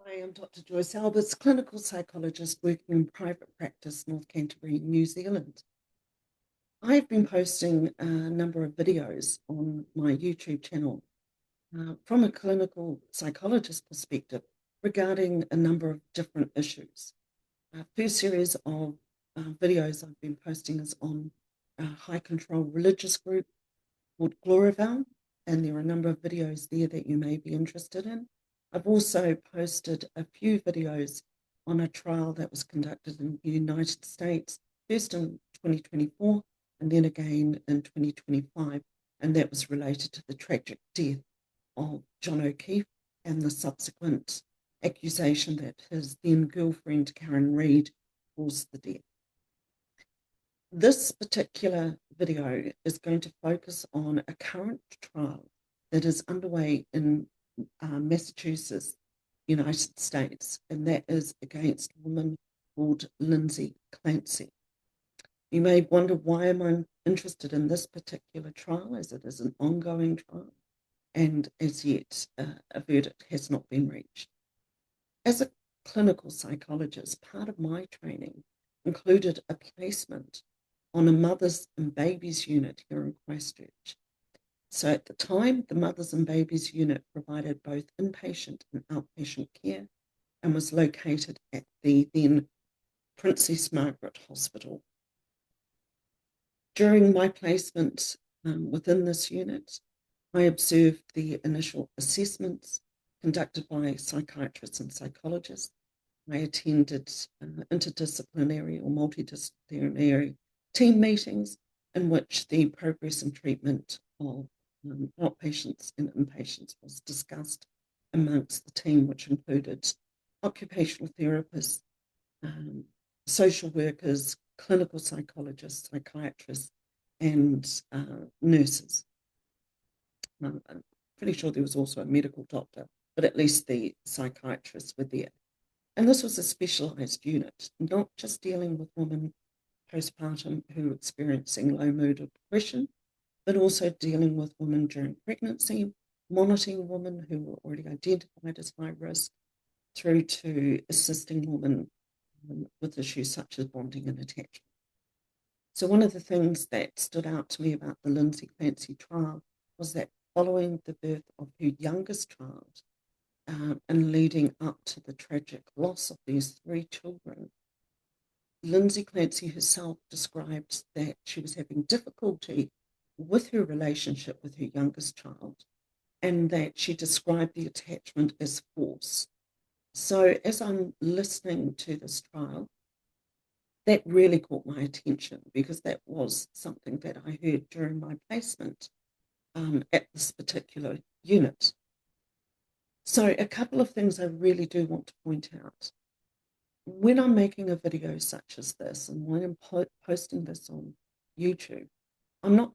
I am Dr. Joyce Alberts, clinical psychologist working in private practice, North Canterbury, New Zealand. I've been posting a number of videos on my YouTube channel from a clinical psychologist perspective regarding a number of different issues. First series of videos I've been posting is on a high control religious group called Glorival, and there are a number of videos there that you may be interested in. I've also posted a few videos on a trial that was conducted in the United States, first in 2024 and then again in 2025, and that was related to the tragic death of John O'Keefe and the subsequent accusation that his then girlfriend, Karen Reid, caused the death. This particular video is going to focus on a current trial that is underway in Massachusetts, United States, and that is against a woman called Lindsay Clancy. You may wonder, why am I interested in this particular trial, as it is an ongoing trial, and as yet a verdict has not been reached. As a clinical psychologist, part of my training included a placement on a mothers and babies unit here in Christchurch. So at the time, the mothers and babies unit provided both inpatient and outpatient care and was located at the then Princess Margaret Hospital. During my placement within this unit, I observed the initial assessments conducted by psychiatrists and psychologists. I attended interdisciplinary or multidisciplinary team meetings in which the progress and treatment of outpatients and inpatients was discussed amongst the team, which included occupational therapists, social workers, clinical psychologists, psychiatrists, and nurses. I'm pretty sure there was also a medical doctor, but at least the psychiatrists were there. And this was a specialised unit, not just dealing with women postpartum who were experiencing low mood or depression, but also dealing with women during pregnancy, monitoring women who were already identified as high risk, through to assisting women with issues such as bonding and attachment. So one of the things that stood out to me about the Lindsay Clancy trial was that following the birth of her youngest child and leading up to the tragic loss of these 3 children, Lindsay Clancy herself described that she was having difficulty with her relationship with her youngest child, and that she described the attachment as force. So as I'm listening to this trial, that really caught my attention, because that was something that I heard during my placement at this particular unit. So a couple of things I really do want to point out. When I'm making a video such as this, and when I'm posting this on YouTube, I'm not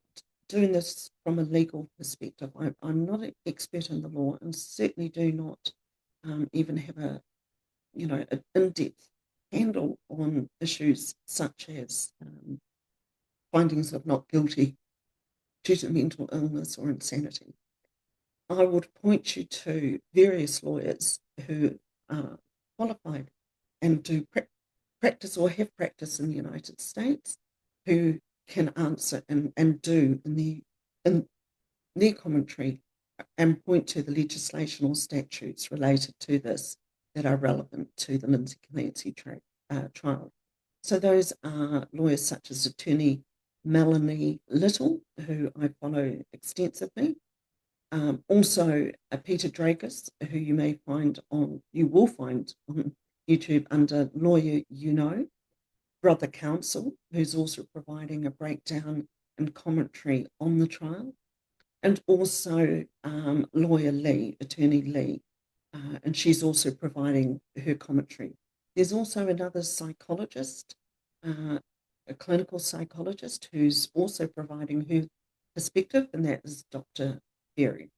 doing this from a legal perspective. I'm not an expert in the law, and certainly do not even have an in-depth handle on issues such as findings of not guilty due to mental illness or insanity. I would point you to various lawyers who are qualified and do practice or have practice in the United States, who can answer and do in their commentary and point to the legislation or statutes related to this that are relevant to the Lindsay Clancy trial. So those are lawyers such as attorney Melanie Little, who I follow extensively. Also Peter Drakis, who you will find on YouTube under Lawyer Brother Counsel, who's also providing a breakdown and commentary on the trial, and also Lawyer Lee, Attorney Lee, and she's also providing her commentary. There's also another psychologist, a clinical psychologist, who's also providing her perspective, and that is Dr. Berry.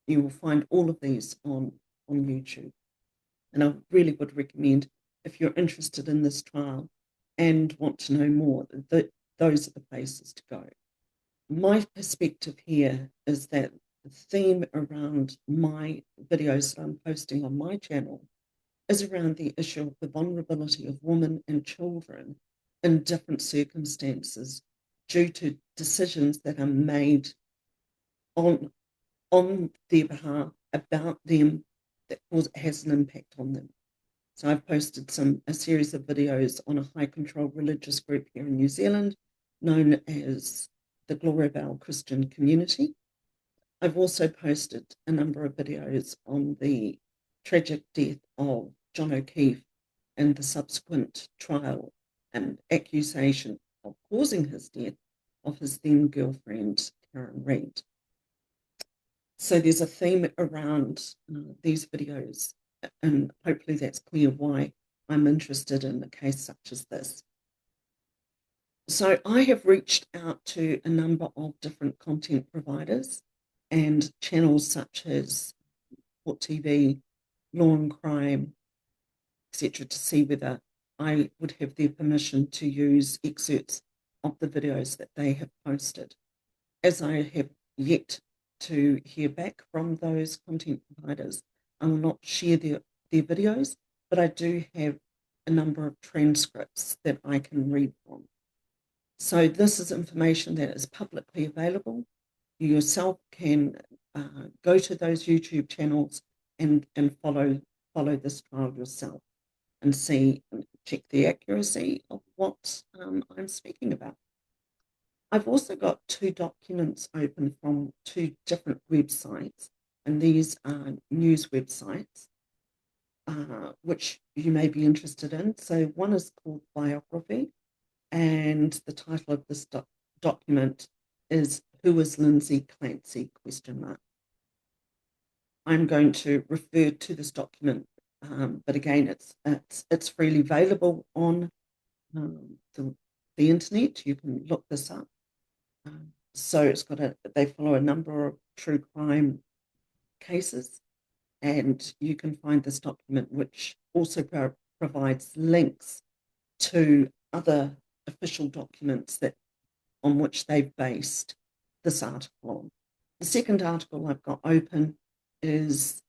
You will find all of these on YouTube. And I really would recommend, if you're interested in this trial and want to know more, that those are the places to go. My perspective here is that the theme around my videos that I'm posting on my channel is around the issue of the vulnerability of women and children in different circumstances due to decisions that are made on their behalf about them that has an impact on them. So I've posted a series of videos on a high control religious group here in New Zealand known as the Gloria Bell Christian Community. I've also posted a number of videos on the tragic death of John O'Keefe and the subsequent trial and accusation of causing his death of his then girlfriend, Karen Reid. So there's a theme around these videos, and hopefully that's clear why I'm interested in a case such as this. So I have reached out to a number of different content providers and channels such as Court TV, Law and Crime, etc., to see whether I would have their permission to use excerpts of the videos that they have posted. As I have yet to hear back from those content providers, I will not share their videos, but I do have a number of transcripts that I can read from. So this is information that is publicly available. You yourself can go to those YouTube channels and follow this trial yourself and see and check the accuracy of what I'm speaking about. I've also got 2 documents open from 2 different websites, and these are news websites, which you may be interested in. So one is called Biography, and the title of this document is "Who is Lindsay Clancy?" ? I'm going to refer to this document, but again, it's freely available on the internet. You can look this up. So it's they follow a number of true crime cases, and you can find this document, which also provides links to other official documents on which they've based this article on. The second article I've got open is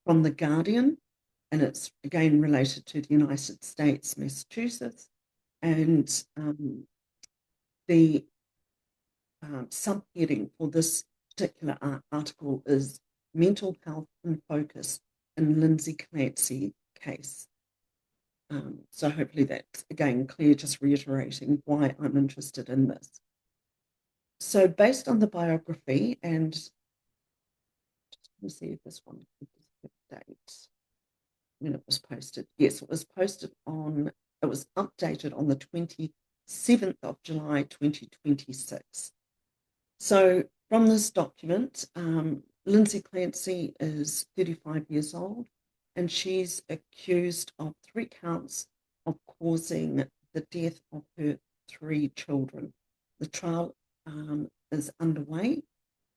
from The Guardian, and it's again related to the United States, Massachusetts, and the subheading for this particular article is Mental Health in Focus in Lindsay Clancy Case. So hopefully that's, again, clear, just reiterating why I'm interested in this. So based on the biography, and just let me see if this one is the date when it was posted. Yes, it was updated on the 27th of July, 2026. So from this document, Lindsay Clancy is 35 years old, and she's accused of 3 counts of causing the death of her 3 children. The trial is underway.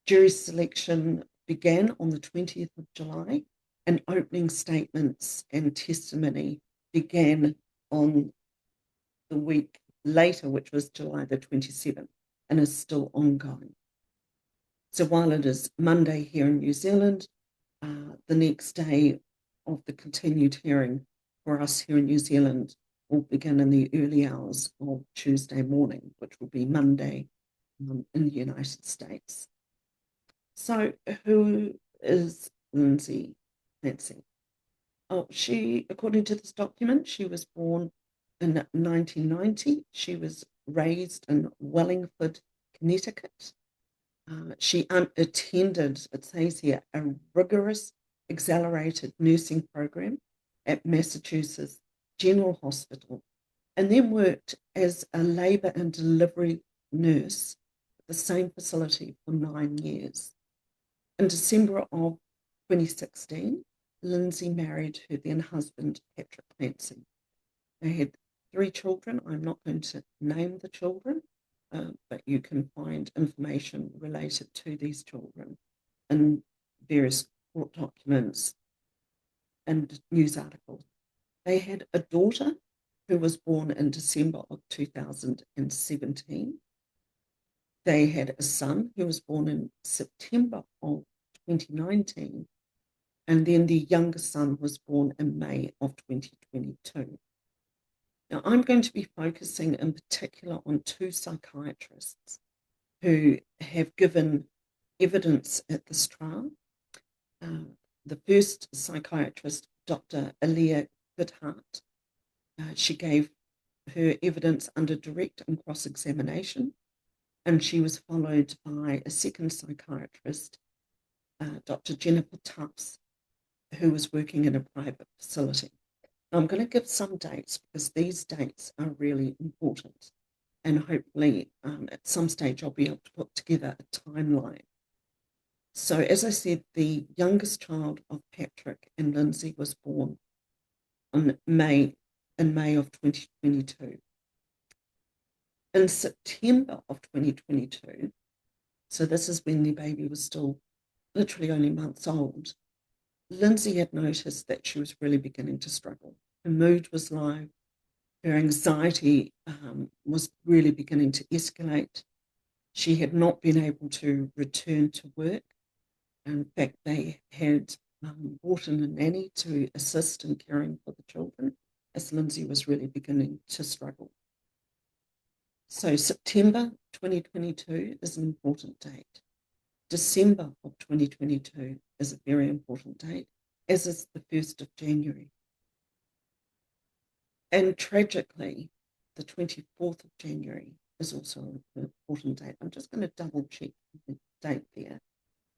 Jury selection began on the 20th of July, and opening statements and testimony began on the week later, which was July the 27th, and is still ongoing. So while it is Monday here in New Zealand, the next day of the continued hearing for us here in New Zealand will begin in the early hours of Tuesday morning, which will be Monday in the United States. So who is Lindsay Clancy? Oh, according to this document, she was born in 1990. She was raised in Wallingford, Connecticut. She attended, it says here, a rigorous accelerated nursing program at Massachusetts General Hospital, and then worked as a labour and delivery nurse at the same facility for 9 years. In December of 2016, Lindsay married her then husband, Patrick Clancy. They had 3 children. I'm not going to name the children, but you can find information related to these children in various court documents and news articles. They had a daughter who was born in December of 2017. They had a son who was born in September of 2019, and then the youngest son was born in May of 2022. Now, I'm going to be focusing in particular on two psychiatrists who have given evidence at this trial. The first psychiatrist, Dr. Goodheart, she gave her evidence under direct and cross-examination, and she was followed by a second psychiatrist, Dr. Jennifer Tufts, who was working in a private facility. Now, I'm going to give some dates because these dates are really important, and hopefully at some stage I'll be able to put together a timeline. So, as I said, the youngest child of Patrick and Lindsay was born in May of 2022. In September of 2022, so this is when the baby was still literally only months old, Lindsay had noticed that she was really beginning to struggle. Her mood was low, her anxiety was really beginning to escalate. She had not been able to return to work. In fact, they had brought in a nanny to assist in caring for the children as Lindsay was really beginning to struggle. So September 2022 is an important date. December of 2022 is a very important date, as is the 1st of January. And tragically, the 24th of January is also an important date. I'm just going to double check the date there.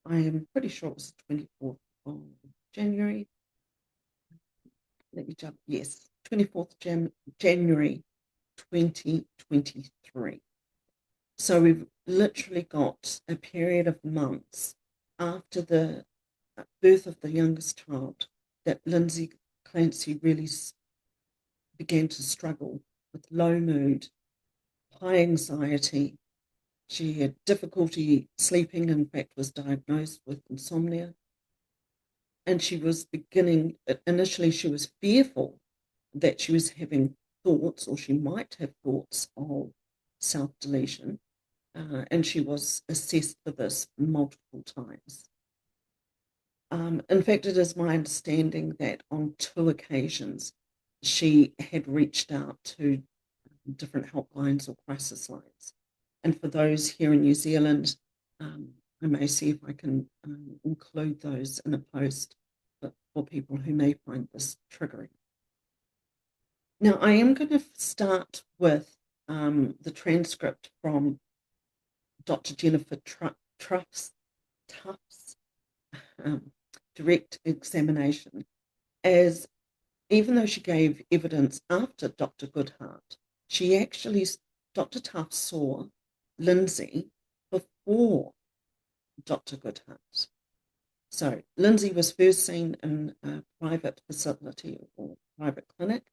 I am pretty sure it was the 24th of January. Let me jump. Yes, 24th January 2023. So we've literally got a period of months after the birth of the youngest child that Lindsay Clancy really began to struggle with low mood, high anxiety. She had difficulty sleeping, in fact, was diagnosed with insomnia. And she was initially she was fearful that she was having thoughts, or she might have thoughts of self-deletion. And she was assessed for this multiple times. In fact, it is my understanding that on 2 occasions, she had reached out to different helplines or crisis lines. And for those here in New Zealand, I may see if I can include those in a post for people who may find this triggering. Now, I am going to start with the transcript from Dr. Jennifer Tufts' direct examination, as even though she gave evidence after Dr. Goodheart, Dr. Tufts saw Lindsay before Dr. Goodheart. So Lindsay was first seen in a private facility or private clinic.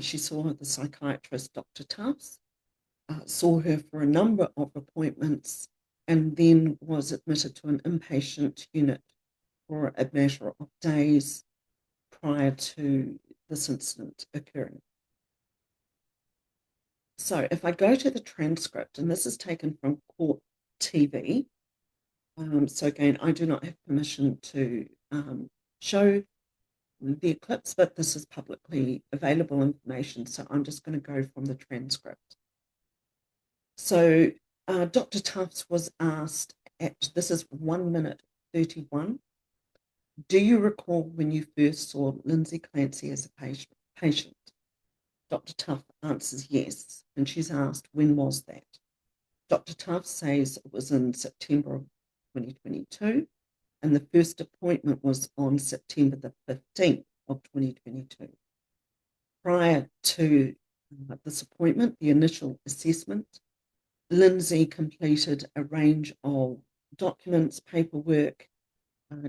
She saw the psychiatrist, Dr. Tufts, saw her for a number of appointments, and then was admitted to an inpatient unit for a matter of days prior to this incident occurring. So if I go to the transcript, and this is taken from Court TV, so again, I do not have permission to show the clips, but this is publicly available information, so I'm just going to go from the transcript. So Dr. Tufts was asked this is 1 minute 31, do you recall when you first saw Lindsay Clancy as a patient? Dr. Tufts answers yes, and she's asked, when was that? Dr. Tufts says it was in September of 2022, and the first appointment was on September the 15th of 2022. Prior to this appointment, the initial assessment, Lindsay completed a range of documents, paperwork,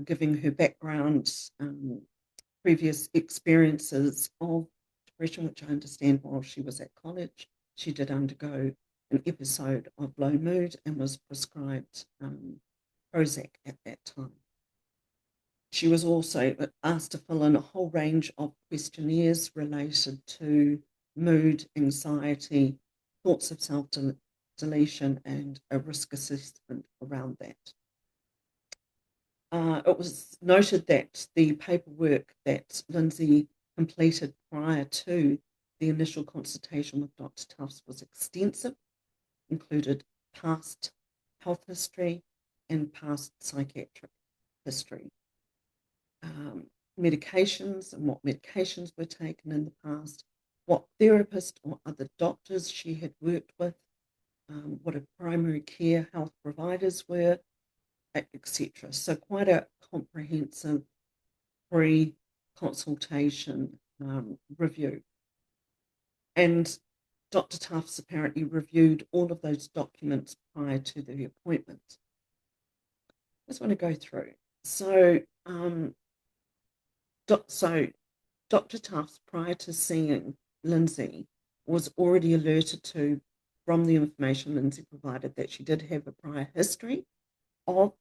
giving her background, previous experiences of depression, which I understand while she was at college. She did undergo an episode of low mood and was prescribed Prozac at that time. She was also asked to fill in a whole range of questionnaires related to mood, anxiety, thoughts of self-deletion, and a risk assessment around that. it was noted that the paperwork that Lindsay completed prior to the initial consultation with Dr. Tufts was extensive, included past health history and past psychiatric history, medications and what medications were taken in the past, what therapist or other doctors she had worked with, what her primary care health providers were, etc. So quite a comprehensive pre-consultation review. And Dr. Tufts apparently reviewed all of those documents prior to the appointment. I just want to go through. So Dr. Tufts, prior to seeing Lindsay, was already alerted to, from the information Lindsay provided, that she did have a prior history of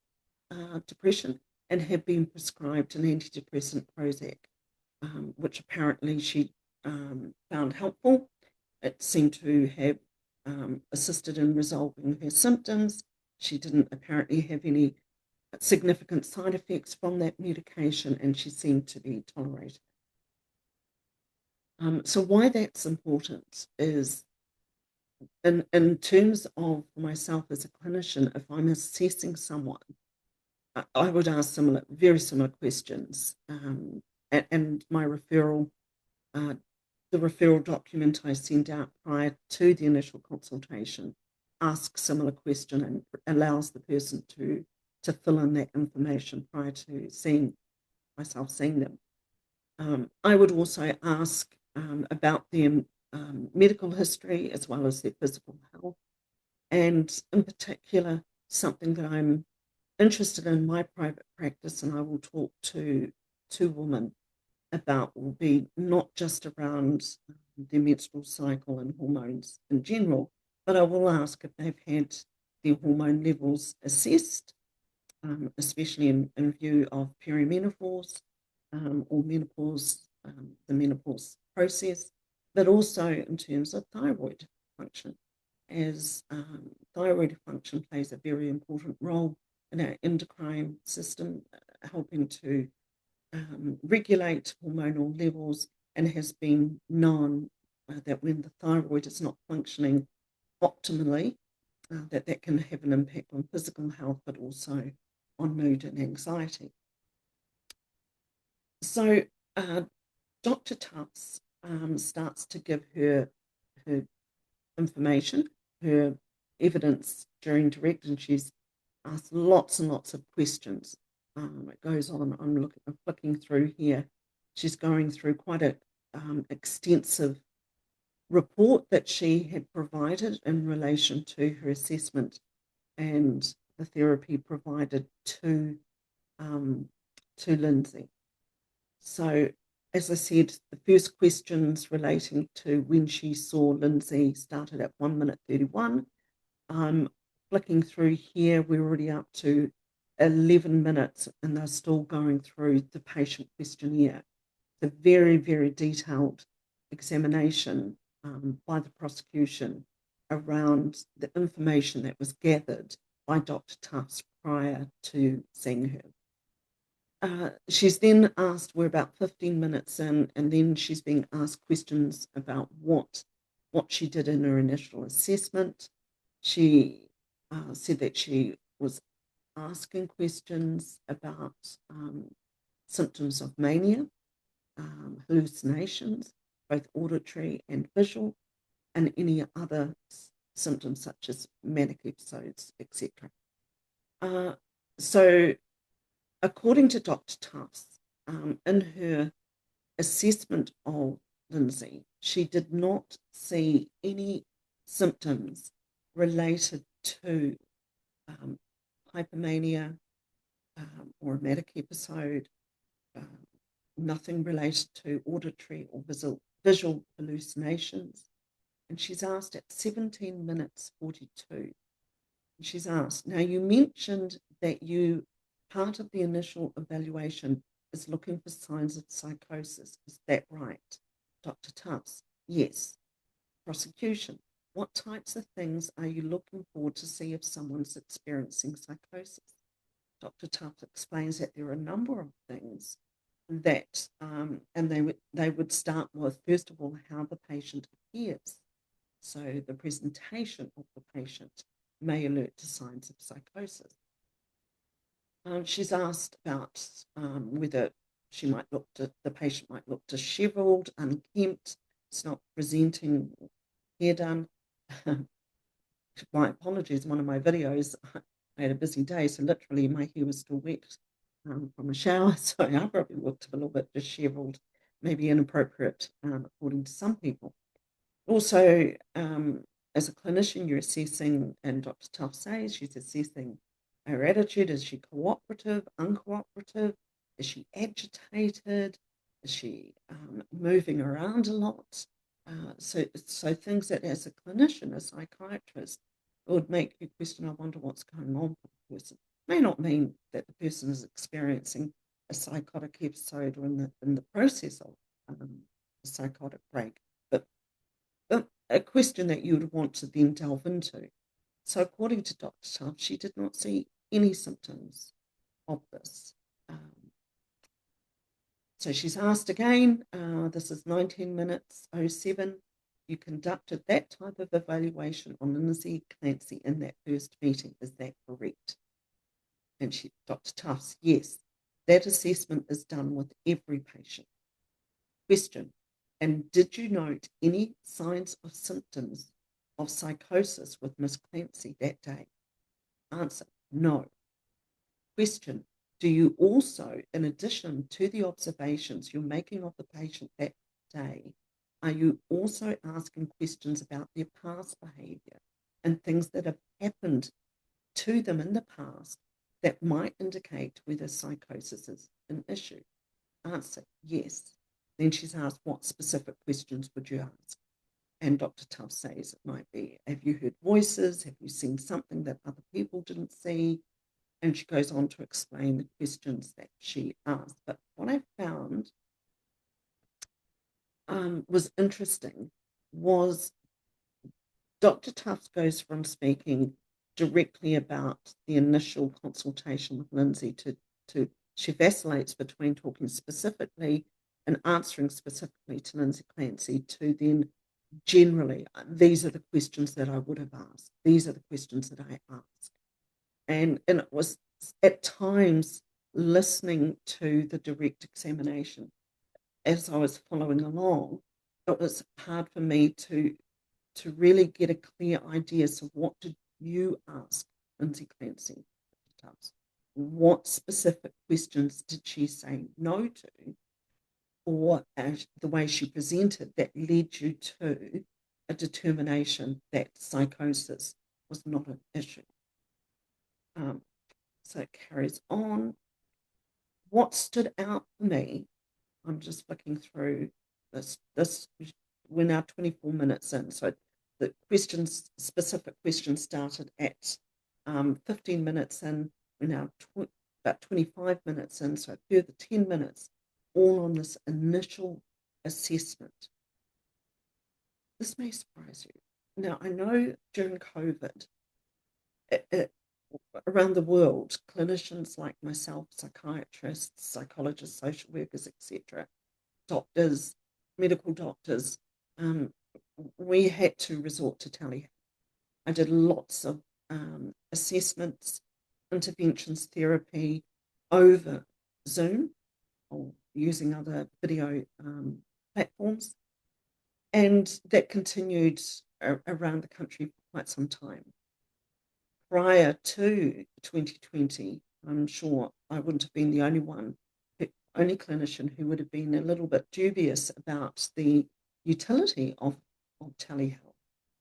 depression and had been prescribed an antidepressant Prozac, which apparently she found helpful. It seemed to have assisted in resolving her symptoms. She didn't apparently have any significant side effects from that medication, and she seemed to be tolerating. So why that's important is, in terms of myself as a clinician, if I'm assessing someone, I would ask very similar questions, and my referral, the referral document I send out prior to the initial consultation asks similar question and allows the person to fill in that information prior to seeing them. I would also ask about their medical history as well as their physical health, and in particular, something that I'm interested in my private practice, and I will talk to women about, will be not just around their menstrual cycle and hormones in general, but I will ask if they've had their hormone levels assessed, especially in view of perimenopause or menopause, the menopause process, but also in terms of thyroid function, as thyroid function plays a very important role in our endocrine system, helping to regulate hormonal levels, and has been known that when the thyroid is not functioning optimally, that can have an impact on physical health, but also on mood and anxiety. So Dr. Tufts starts to give her information, her evidence during direct, and she's asked lots and lots of questions. It goes on. I'm flicking through here. She's going through quite a extensive report that she had provided in relation to her assessment and the therapy provided to Lindsay. So, as I said, the first questions relating to when she saw Lindsay started at 1 minute 31. Flicking through here, we're already up to 11 minutes, and they're still going through the patient questionnaire. The very, very detailed examination by the prosecution around the information that was gathered by Dr. Tufts prior to seeing her. She's then asked, we're about 15 minutes in, and then she's being asked questions about what she did in her initial assessment. She said that she was asking questions about symptoms of mania, hallucinations, both auditory and visual, and any other symptoms such as manic episodes, etc. So, according to Dr. Tufts, in her assessment of Lindsay, she did not see any symptoms related to hypomania or a manic episode, nothing related to auditory or visual hallucinations. And she's asked at 17 minutes 42. And she's asked, now you mentioned that part of the initial evaluation is looking for signs of psychosis. Is that right? Dr. Tufts, yes. Prosecution, what types of things are you looking for to see if someone's experiencing psychosis? Dr. Tufts explains that there are a number of things that, and they would start with, first of all, how the patient appears. So the presentation of the patient may alert to signs of psychosis. She's asked about whether the patient might look dishevelled, unkempt, it's not presenting hair done. My apologies, one of my videos, I had a busy day, so literally my hair was still wet from a shower, so I probably looked a little bit dishevelled, maybe inappropriate, according to some people. Also, as a clinician, you're assessing, and Dr. Tufts says she's assessing her attitude. Is she cooperative, uncooperative? Is she agitated? Is she moving around a lot? So things that, as a clinician, a psychiatrist, would make you question, I wonder what's going on with the person. May not mean that the person is experiencing a psychotic episode or in the process of a psychotic break, but a question that you would want to then delve into. So according to Dr. Tufts, she did not see any symptoms of this. So she's asked again, this is 19 minutes 07, you conducted that type of evaluation on Lindsay Clancy in that first meeting, is that correct? And Dr. Tufts, yes, that assessment is done with every patient. Question, and did you note any signs or symptoms of psychosis with Miss Clancy that day? Answer, no. Question, do you also, in addition to the observations you're making of the patient that day, are you also asking questions about their past behaviour and things that have happened to them in the past that might indicate whether psychosis is an issue? Answer, yes. Then she's asked, what specific questions would you ask? And Dr. Tufts says it might be, have you heard voices? Have you seen something that other people didn't see? And she goes on to explain the questions that she asked. But what I found was interesting was Dr. Tufts goes from speaking directly about the initial consultation with Lindsay to she vacillates between talking specifically and answering specifically to Lindsay Clancy to then generally, these are the questions that I would have asked. These are the questions that I asked. And it was at times listening to the direct examination as I was following along, it was hard for me to really get a clear idea. So what did you ask Lindsay Clancy? What specific questions did she say no to, or the way she presented that led you to a determination that psychosis was not an issue? So it carries on. What stood out for me, I'm just flicking through this, we're now 24 minutes in, so the specific questions started at 15 minutes in, we're now about 25 minutes in, so a further 10 minutes, all on this initial assessment. This may surprise you. Now, I know during COVID, around the world, clinicians like myself, psychiatrists, psychologists, social workers, etc., doctors, medical doctors, we had to resort to telehealth. I did lots of assessments, interventions, therapy over Zoom or using other video platforms, and that continued around the country for quite some time. Prior to 2020, I'm sure I wouldn't have been the only clinician who would have been a little bit dubious about the utility of telehealth.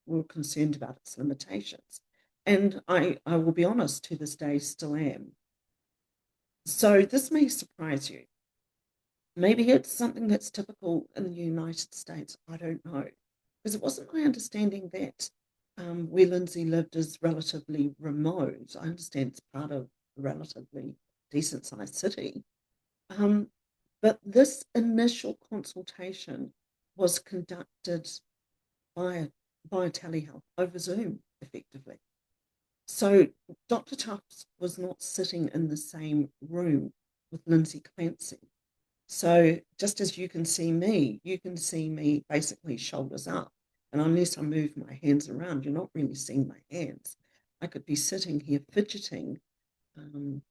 We were concerned about its limitations. And I will be honest, to this day still am. So this may surprise you. Maybe it's something that's typical in the United States. I don't know. Because it wasn't my understanding that where Lindsay lived is relatively remote. I understand it's part of a relatively decent-sized city. But this initial consultation was conducted via telehealth over Zoom, effectively. So Dr. Tufts was not sitting in the same room with Lindsay Clancy. So just as you can see me basically shoulders up. And unless I move my hands around, you're not really seeing my hands. I could be sitting here fidgeting and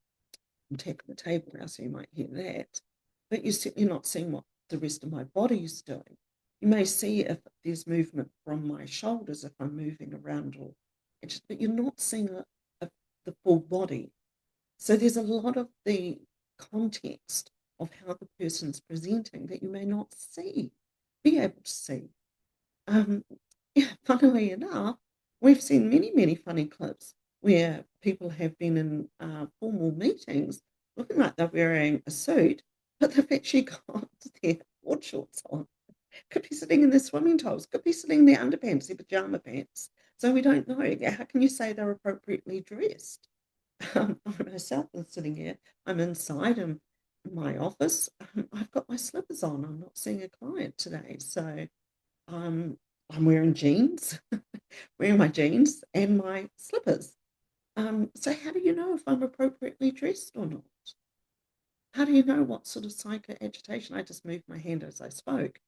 tapping the table now, so you might hear that. But you're certainly not seeing what the rest of my body is doing. You may see if there's movement from my shoulders if I'm moving around, but you're not seeing the full body. So there's a lot of the context of how the person's presenting that you may not be able to see. Um, yeah, funnily enough, we've seen many, many funny clips where people have been in formal meetings looking like they're wearing a suit, but they've actually got their board shorts on. Could be sitting in their swimming tops, could be sitting in their underpants, their pajama pants. So we don't know. How can you say they're appropriately dressed? I myself am sitting here. I'm inside in my office. I've got my slippers on. I'm not seeing a client today. So um, I'm wearing jeans, wearing my jeans and my slippers. So how do you know if I'm appropriately dressed or not? How do you know what sort of psychoagitation? I just moved my hand as I spoke.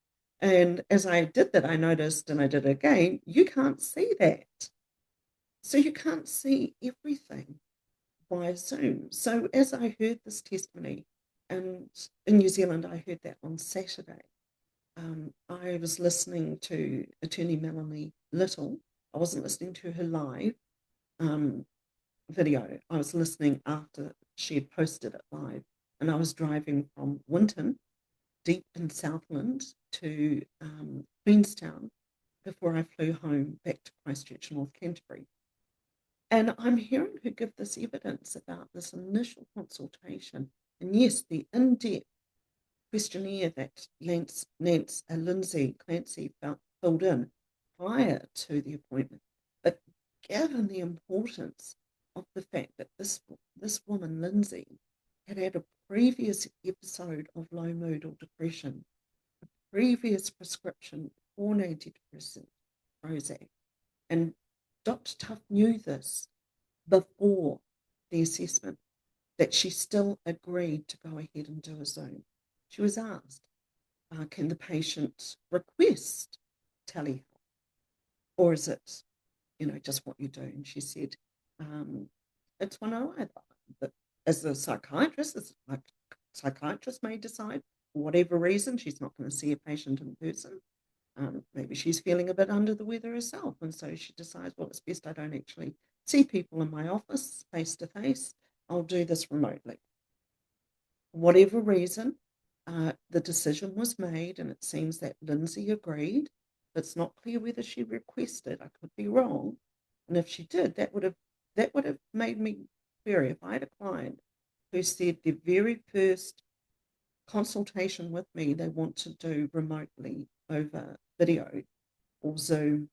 And as I did that, I noticed, and I did it again, you can't see that. So you can't see everything via Zoom. So as I heard this testimony, and in New Zealand, I heard that on Saturday, I was listening to attorney Melanie Little. I wasn't listening to her live um, video. I was listening after she had posted it live. And I was driving from Winton, deep in Southland, to Queenstown before I flew home back to Christchurch, North Canterbury. And I'm hearing her give this evidence about this initial consultation. And yes, the in-depth questionnaire that Lindsay Clancy filled in prior to the appointment. But given the importance of the fact that this woman, Lindsay, had had a previous episode of low mood or depression, a previous prescription for an antidepressant, Prozac, and Dr. Tuff knew this before the assessment, that she still agreed to go ahead and do a Zoom. She was asked, can the patient request telehealth? Or is it, just what you do? And she said, it's one or either. But as a psychiatrist, psychiatrist may decide, for whatever reason, she's not going to see a patient in person. Maybe she's feeling a bit under the weather herself. And so she decides, well, it's best I don't actually see people in my office face to face. I'll do this remotely. For whatever reason, the decision was made, and it seems that Lindsay agreed. It's not clear whether she requested. I could be wrong. And if she did, that would have made me query if I had a client who said the very first consultation with me they want to do remotely over video or Zoom,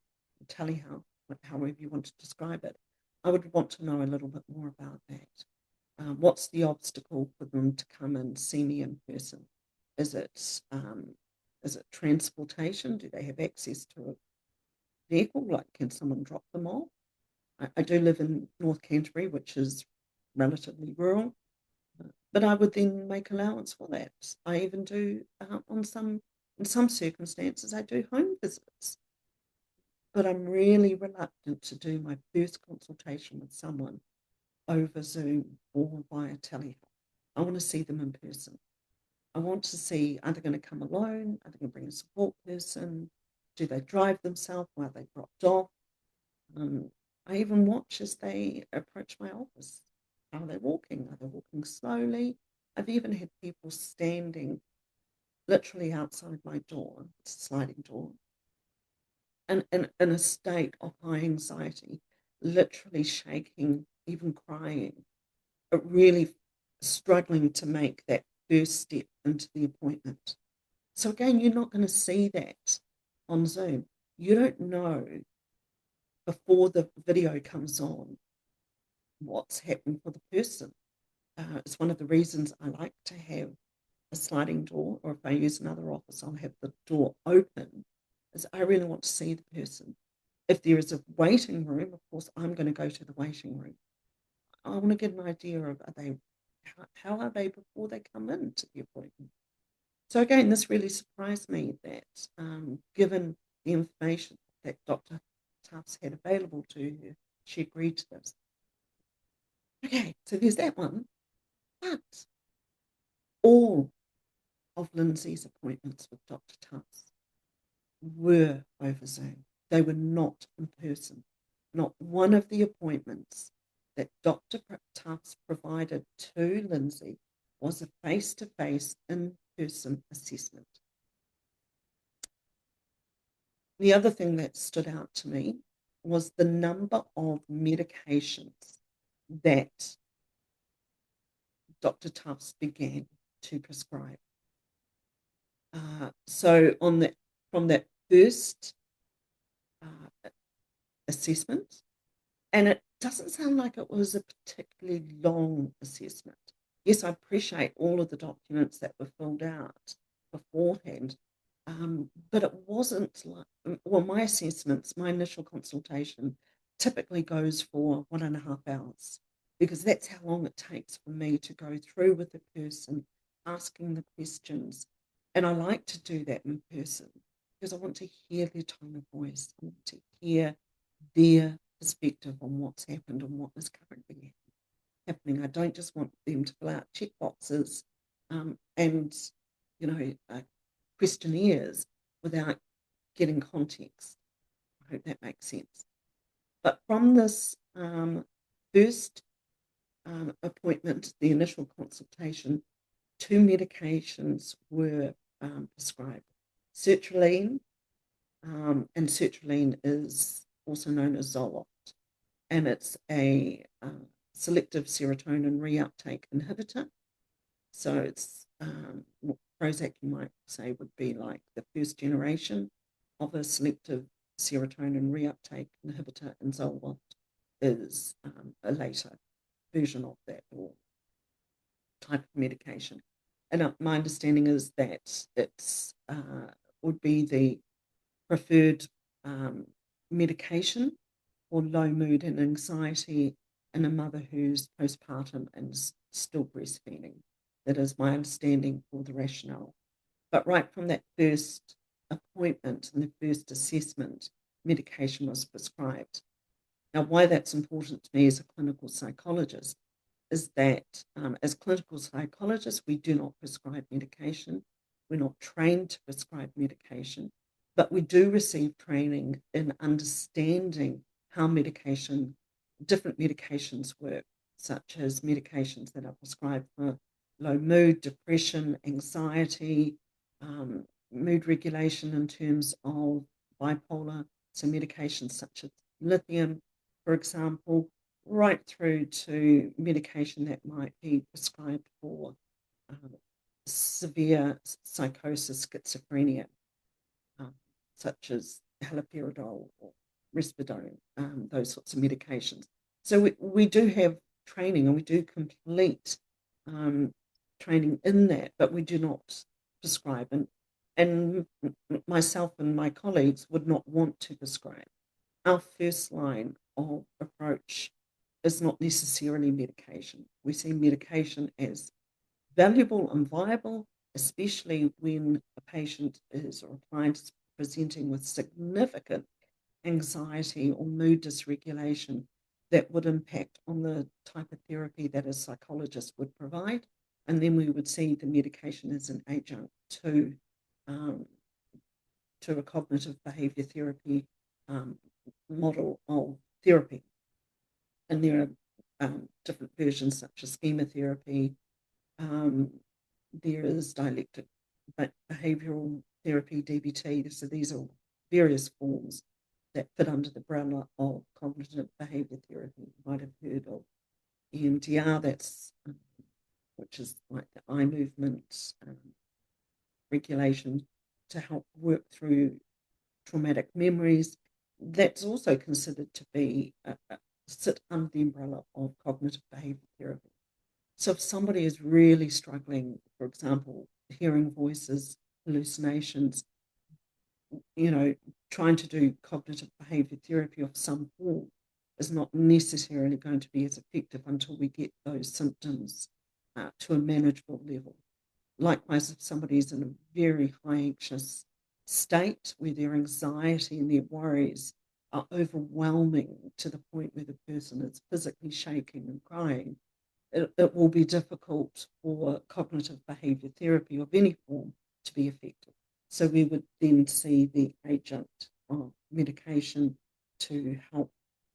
telehealth, however you want to describe it. I would want to know a little bit more about that. What's the obstacle for them to come and see me in person? Is it transportation? Do they have access to a vehicle? Like, can someone drop them off? I do live in North Canterbury, which is relatively rural, but I would then make allowance for that. I even do in some circumstances, I do home visits. But I'm really reluctant to do my first consultation with someone over Zoom or via telehealth. I want to see them in person. I want to see, are they going to come alone? Are they going to bring a support person? Do they drive themselves? Are they dropped off? I even watch as they approach my office. How are they walking? Are they walking slowly? I've even had people standing literally outside my door, it's a sliding door, and in a state of high anxiety, literally shaking, even crying, but really struggling to make that first step into the appointment. So again, you're not going to see that on Zoom. You don't know before the video comes on what's happening for the person. It's one of the reasons I like to have a sliding door, or if I use another office, I'll have the door open, is I really want to see the person. if there is a waiting room, of course, I'm going to go to the waiting room. I want to get an idea of how are they before they come into the appointment. So again, this really surprised me that given the information that Dr. Tufts had available to her, she agreed to this. Okay, so there's that one. But all of Lindsay's appointments with Dr. Tufts were over Zoom. They were not in person. Not one of the appointments that Dr. Tufts provided to Lindsay was a face-to-face, in-person assessment. The other thing that stood out to me was the number of medications that Dr. Tufts began to prescribe. So from that first assessment, and it doesn't sound like it was a particularly long assessment. Yes, I appreciate all of the documents that were filled out beforehand, but it wasn't like, well, my assessments, my initial consultation typically goes for 1.5 hours, because that's how long it takes for me to go through with the person, asking the questions. And I like to do that in person because I want to hear their tone of voice. I want to hear their perspective on what's happened and what is currently happening. I don't just want them to fill out check boxes and, questionnaires without getting context. I hope that makes sense. But from this first appointment, the initial consultation, 2 medications were prescribed. Sertraline, and sertraline is also known as Zoloft, and it's a selective serotonin reuptake inhibitor. So it's Prozac, you might say, would be like the first generation of a selective serotonin reuptake inhibitor, and Zoloft is a later version of that or type of medication. And my understanding is that it's would be the preferred medication for low mood and anxiety in a mother who's postpartum and still breastfeeding. That is my understanding for the rationale. But right from that first appointment and the first assessment, medication was prescribed. Now, why that's important to me as a clinical psychologist is that as clinical psychologists, we do not prescribe medication. We're not trained to prescribe medication, but we do receive training in understanding how different medications work, such as medications that are prescribed for low mood, depression, anxiety, mood regulation in terms of bipolar, so medications such as lithium, for example, right through to medication that might be prescribed for severe psychosis, schizophrenia, such as haloperidol or risperidone, those sorts of medications. So we do have training, and we do complete training in that, but we do not prescribe. And myself and my colleagues would not want to prescribe. Our first line of approach is not necessarily medication. We see medication as valuable and viable, especially when a patient is or a client is presenting with significant anxiety or mood dysregulation that would impact on the type of therapy that a psychologist would provide. And then we would see the medication as an adjunct to a cognitive behavior therapy model of therapy. And there are different versions such as schema therapy. There is dialectic behavioral therapy, DBT. So these are various forms that fit under the umbrella of cognitive behavior therapy. You might have heard of EMDR, which is like the eye movement regulation to help work through traumatic memories. That's also considered to be sit under the umbrella of cognitive behavior therapy. So if somebody is really struggling, for example, hearing voices, hallucinations, trying to do cognitive behaviour therapy of some form is not necessarily going to be as effective until we get those symptoms to a manageable level. Likewise, if somebody's in a very high anxious state where their anxiety and their worries are overwhelming to the point where the person is physically shaking and crying, it will be difficult for cognitive behaviour therapy of any form to be effective. So we would then see the agent of medication to help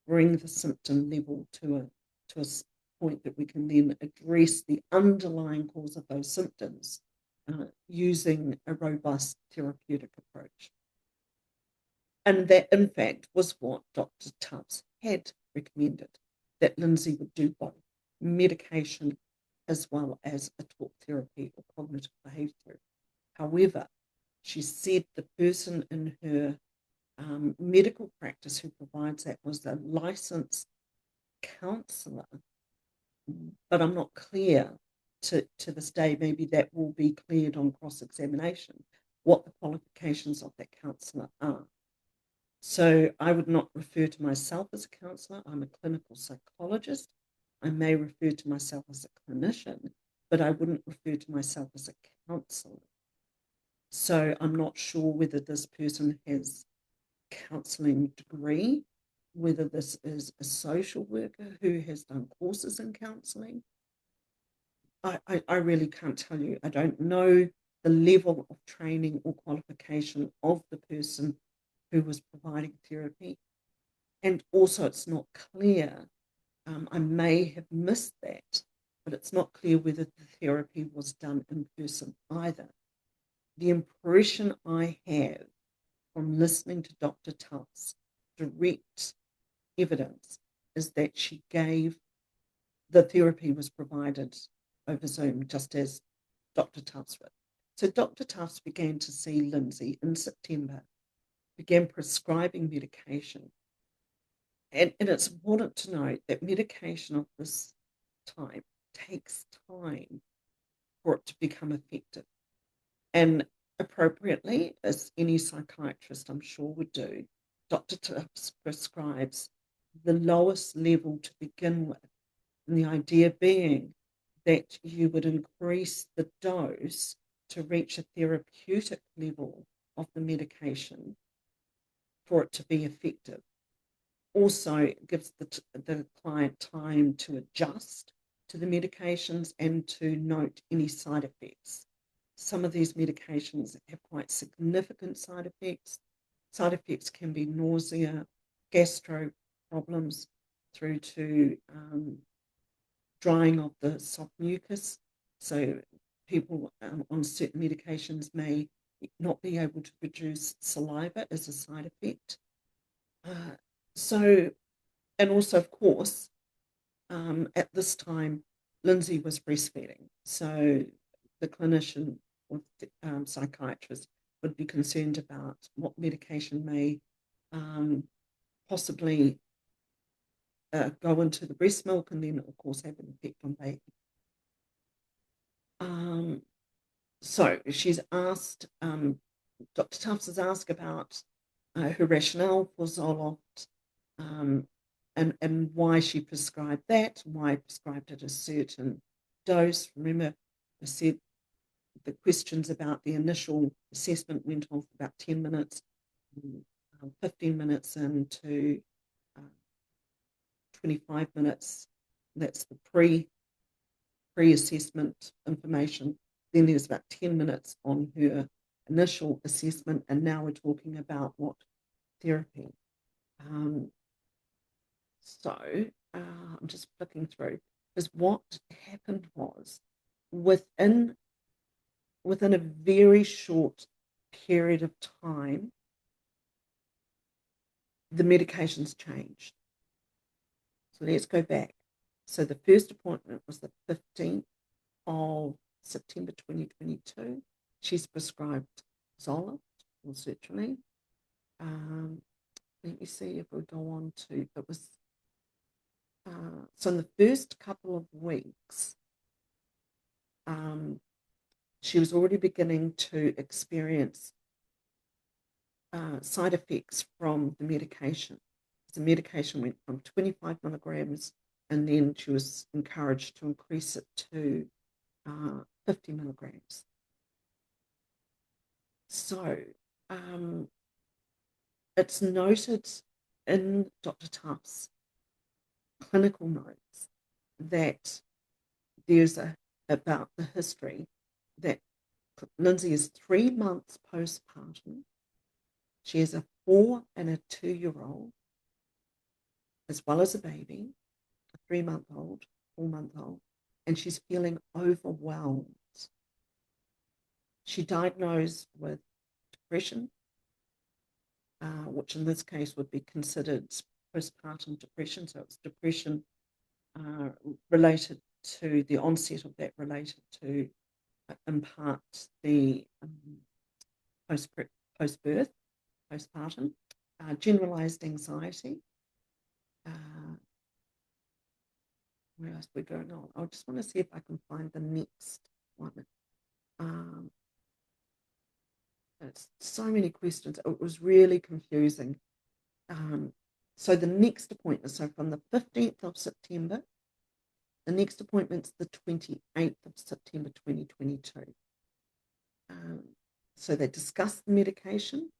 bring the symptom level to a point that we can then address the underlying cause of those symptoms using a robust therapeutic approach. And that, in fact, was what Dr. Tufts had recommended, that Lindsay would do both medication as well as a talk therapy or cognitive behaviour therapy. However, she said the person in her medical practice who provides that was a licensed counsellor, but I'm not clear to this day, maybe that will be cleared on cross-examination, what the qualifications of that counsellor are. So I would not refer to myself as a counsellor. I'm a clinical psychologist. I may refer to myself as a clinician, but I wouldn't refer to myself as a counsellor. So I'm not sure whether this person has a counselling degree, whether this is a social worker who has done courses in counselling. I really can't tell you. I don't know the level of training or qualification of the person who was providing therapy. And also it's not clear, I may have missed that, but it's not clear whether the therapy was done in person either. The impression I have from listening to Dr. Tufts' direct evidence is that she gave, the therapy was provided over Zoom, just as Dr. Tufts would. So Dr. Tufts began to see Lindsay in September, began prescribing medication. And it's important to note that medication of this type takes time for it to become effective. And appropriately, as any psychiatrist I'm sure would do, Dr. Tufts prescribes the lowest level to begin with. And the idea being that you would increase the dose to reach a therapeutic level of the medication for it to be effective. Also, it gives the client time to adjust to the medications and to note any side effects. Some of these medications have quite significant side effects. Side effects can be nausea, gastro problems, through to drying of the soft mucus. So people on certain medications may not be able to produce saliva as a side effect. And also, of course, at this time, Lindsay was breastfeeding. So the clinician or psychiatrist would be concerned about what medication may possibly go into the breast milk and then, of course, have an effect on baby. So she's asked, Dr. Tufts has asked about her rationale for Zoloft and why she prescribed that, why prescribed at a certain dose. Remember, I said the questions about the initial assessment went on for about 10 minutes, 15 minutes into 25 minutes. That's the pre-assessment information. Then there's about 10 minutes on her initial assessment, and now we're talking about what therapy. I'm just flicking through, because what happened was within a very short period of time, the medications changed. So let's go back. So the first appointment was the 15th of September 2022. She's prescribed Zoloft or sertraline. Let me see if we go on to, it was, so in the first couple of weeks, she was already beginning to experience side effects from the medication. The medication went from 25 milligrams, and then she was encouraged to increase it to 50 milligrams. So it's noted in Dr. Tufts' clinical notes that there's about the history that Lindsay is 3 months postpartum. She has a 4 and a 2-year-old, as well as a baby, a 3-month-old, 4-month-old, and she's feeling overwhelmed. She diagnosed with depression, which in this case would be considered postpartum depression. So it's depression related to the onset of that, related to in part the post-birth, postpartum, generalized anxiety. Where else we're going on? I just want to see if I can find the next one. It's so many questions. It was really confusing. So the next appointment, so from the 15th of September, the next appointment's the 28th of September 2022. So they discussed the medication,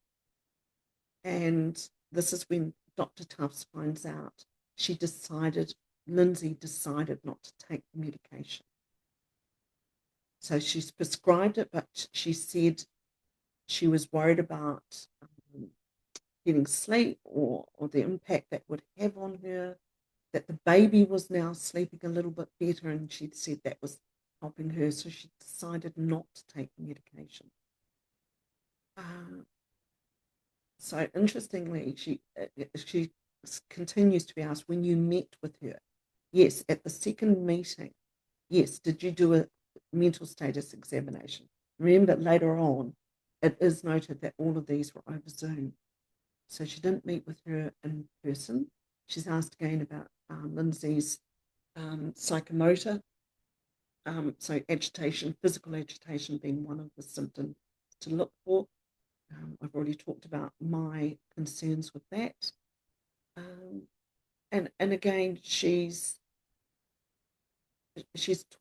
and this is when Dr. Tufts finds out Lindsay decided not to take the medication. So she's prescribed it, but she said she was worried about getting sleep or the impact that would have on her, that the baby was now sleeping a little bit better, and she said that was helping her, so she decided not to take the medication. So interestingly, she continues to be asked, when you met with her, yes, at the second meeting, yes, did you do a mental status examination? Remember, later on, it is noted that all of these were over Zoom. So she didn't meet with her in person. She's asked again about Lindsay's psychomotor, so agitation, physical agitation being one of the symptoms to look for. I've already talked about my concerns with that. And again, she's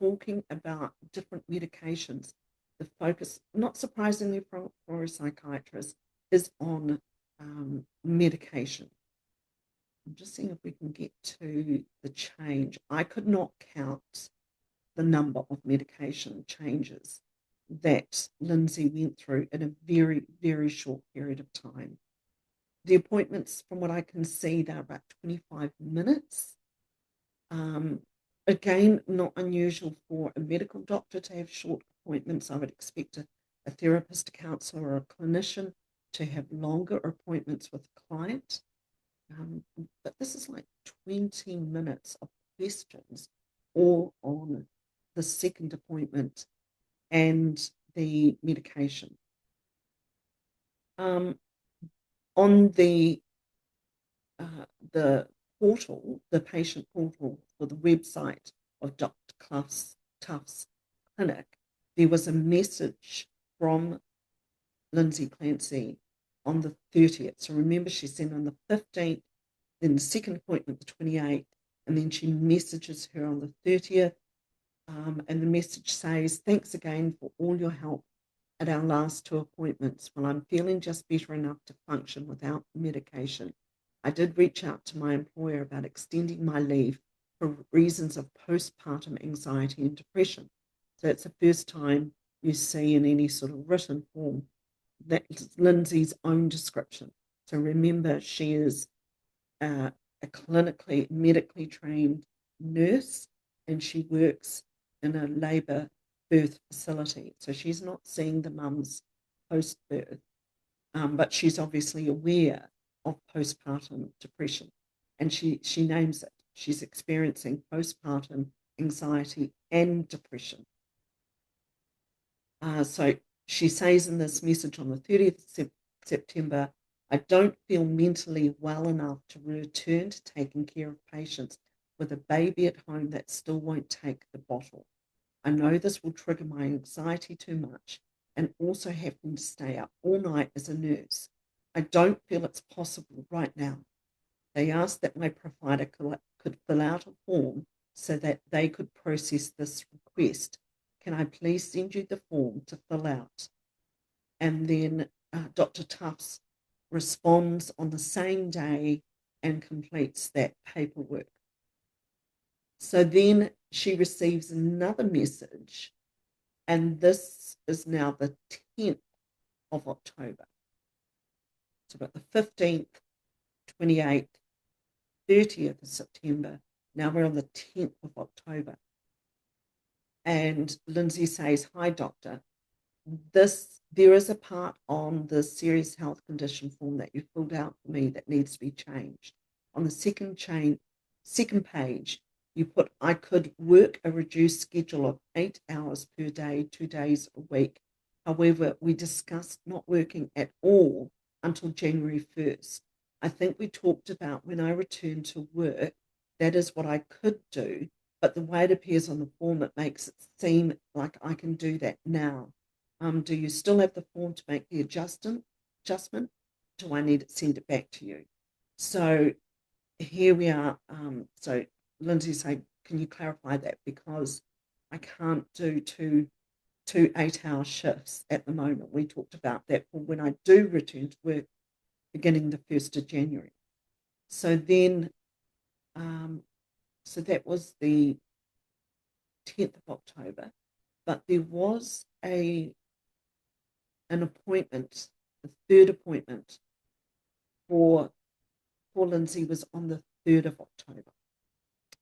talking about different medications. The focus, not surprisingly for a psychiatrist, is on medication. I'm just seeing if we can get to the change. I could not count the number of medication changes that Lindsay went through in a very, very short period of time. The appointments, from what I can see, they're about 25 minutes. Again, not unusual for a medical doctor to have short appointments. I would expect a therapist, a counsellor, or a clinician to have longer appointments with the client. But this is like 20 minutes of questions, all on the second appointment and the medication. On the portal, the patient portal for the website of Dr. Tufts Clinic, there was a message from Lindsay Clancy on the 30th. So remember, she sent on the 15th, then the second appointment, the 28th, and then she messages her on the 30th. And the message says, thanks again for all your help at our last 2 appointments. Well, I'm feeling just better enough to function without medication. I did reach out to my employer about extending my leave for reasons of postpartum anxiety and depression. So it's the first time you see in any sort of written form that Lindsay's own description. So remember, she is a clinically, medically trained nurse, and she works in a labour birth facility. So she's not seeing the mums post-birth, but she's obviously aware of postpartum depression, and she names it. She's experiencing postpartum anxiety and depression. So she says in this message on the 30th of September, I don't feel mentally well enough to return to taking care of patients with a baby at home that still won't take the bottle. I know this will trigger my anxiety too much, and also having to stay up all night as a nurse. I don't feel it's possible right now. They asked that my provider could fill out a form so that they could process this request. Can I please send you the form to fill out? And then Dr. Tufts responds on the same day and completes that paperwork. So then she receives another message, and this is now the 10th of October. So about the 15th, 28th, 30th of September. Now we're on the 10th of October. And Lindsay says, "Hi, doctor. There is a part on the serious health condition form that you filled out for me that needs to be changed. On the second page, you put I could work a reduced schedule of 8 hours per day, 2 days a week. However, we discussed not working at all until January 1st. I think we talked about when I return to work, that is what I could do, but the way it appears on the form, it makes it seem like I can do that now. Do you still have the form to make the adjustment? Do I need to send it back to you?" So here we are. So Lindsay saying, "Can you clarify that? Because I can't do two 8-hour shifts at the moment. We talked about that for when I do return to work beginning the 1st of January. So then, so that was the 10th of October, but there was an appointment, the third appointment for Lindsay was on the 3rd of October.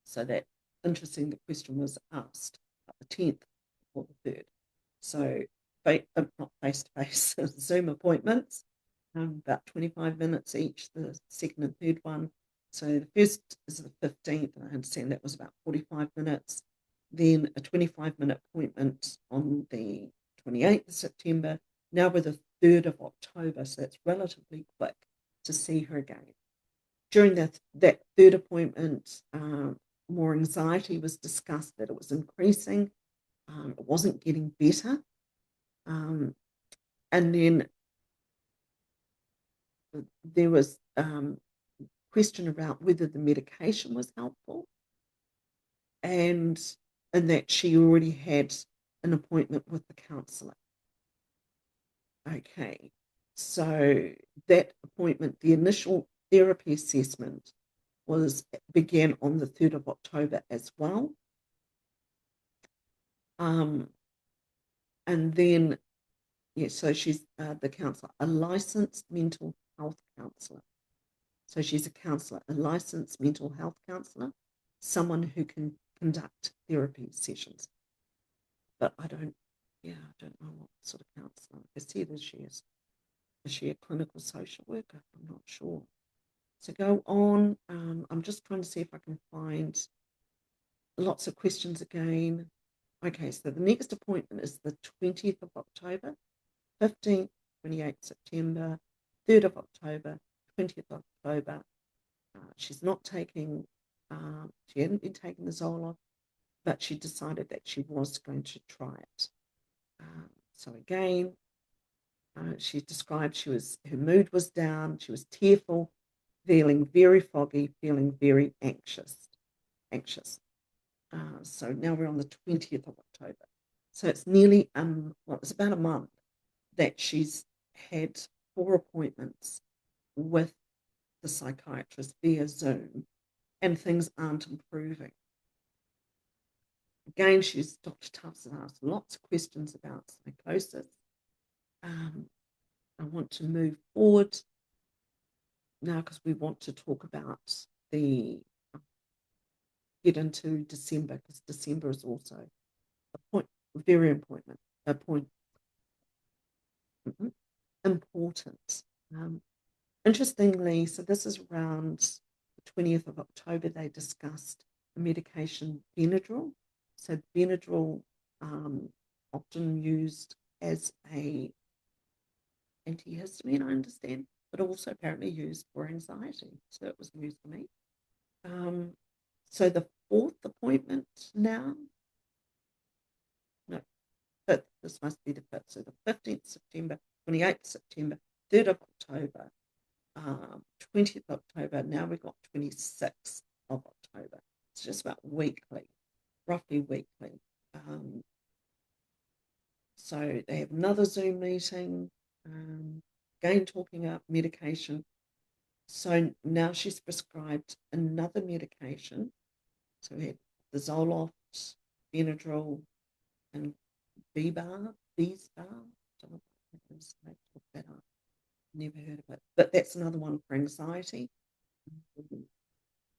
So that, interesting, the question was asked at the 10th or the 3rd. So not face-to-face, Zoom appointments, about 25 minutes each, the second and third one. So the first is the 15th, and I understand that was about 45 minutes. Then a 25-minute appointment on the 28th of September. Now we're the 3rd of October, so that's relatively quick to see her again. During that third appointment, more anxiety was discussed, that it was increasing. It wasn't getting better. And then there was question about whether the medication was helpful, and that she already had an appointment with the counsellor. Okay, so that appointment, the initial therapy assessment, began on the 3rd of October as well. And then, so she's the counsellor, a licensed mental health counsellor. So she's a counsellor, a licensed mental health counsellor, someone who can conduct therapy sessions. But I don't know what sort of counsellor. I see that she is. Is she a clinical social worker? I'm not sure. So go on. I'm just trying to see if I can find lots of questions again. Okay, so the next appointment is the 20th of October, 15th, 28th September, 3rd of October, 20th of October. She's not taking, she hadn't been taking the Zoloft, but she decided that she was going to try it. So again, she described her mood was down, she was tearful, feeling very foggy, feeling very anxious. So now we're on the 20th of October. So it's nearly, it's about a month that she's had 4 appointments with the psychiatrist via Zoom, and things aren't improving. Again, Dr. Tufts has asked lots of questions about psychosis. I want to move forward now because we want to talk about get into December, because December is also very important. Interestingly, so this is around the 20th of October, they discussed the medication Benadryl. So Benadryl, often used as a antihistamine, I understand, but also apparently used for anxiety. So it was news for me. So the 4th appointment now, no, 5th, this must be the 5th. So the 15th September, 28th September, 3rd of October, 20th October. Now we've got 26th of October. It's just about weekly, roughly weekly. So they have another Zoom meeting, again talking about medication. So now she's prescribed another medication. So we had the Zoloft, Benadryl, and B-bar. Don't know what that is. I looked that up. Never heard of it. But that's another one for anxiety.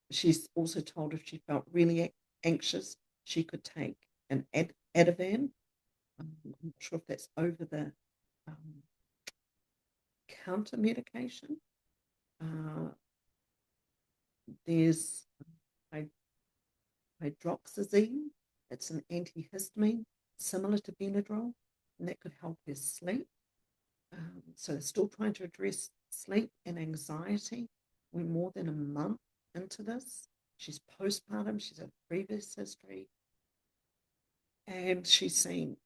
She's also told if she felt really anxious, she could take an Ativan. I'm not sure if that's over the counter medication. There's hydroxyzine. It's an antihistamine similar to Benadryl, and that could help her sleep. So they're still trying to address sleep and anxiety. We're more than a month into this. She's postpartum. She's had previous history, and she's seen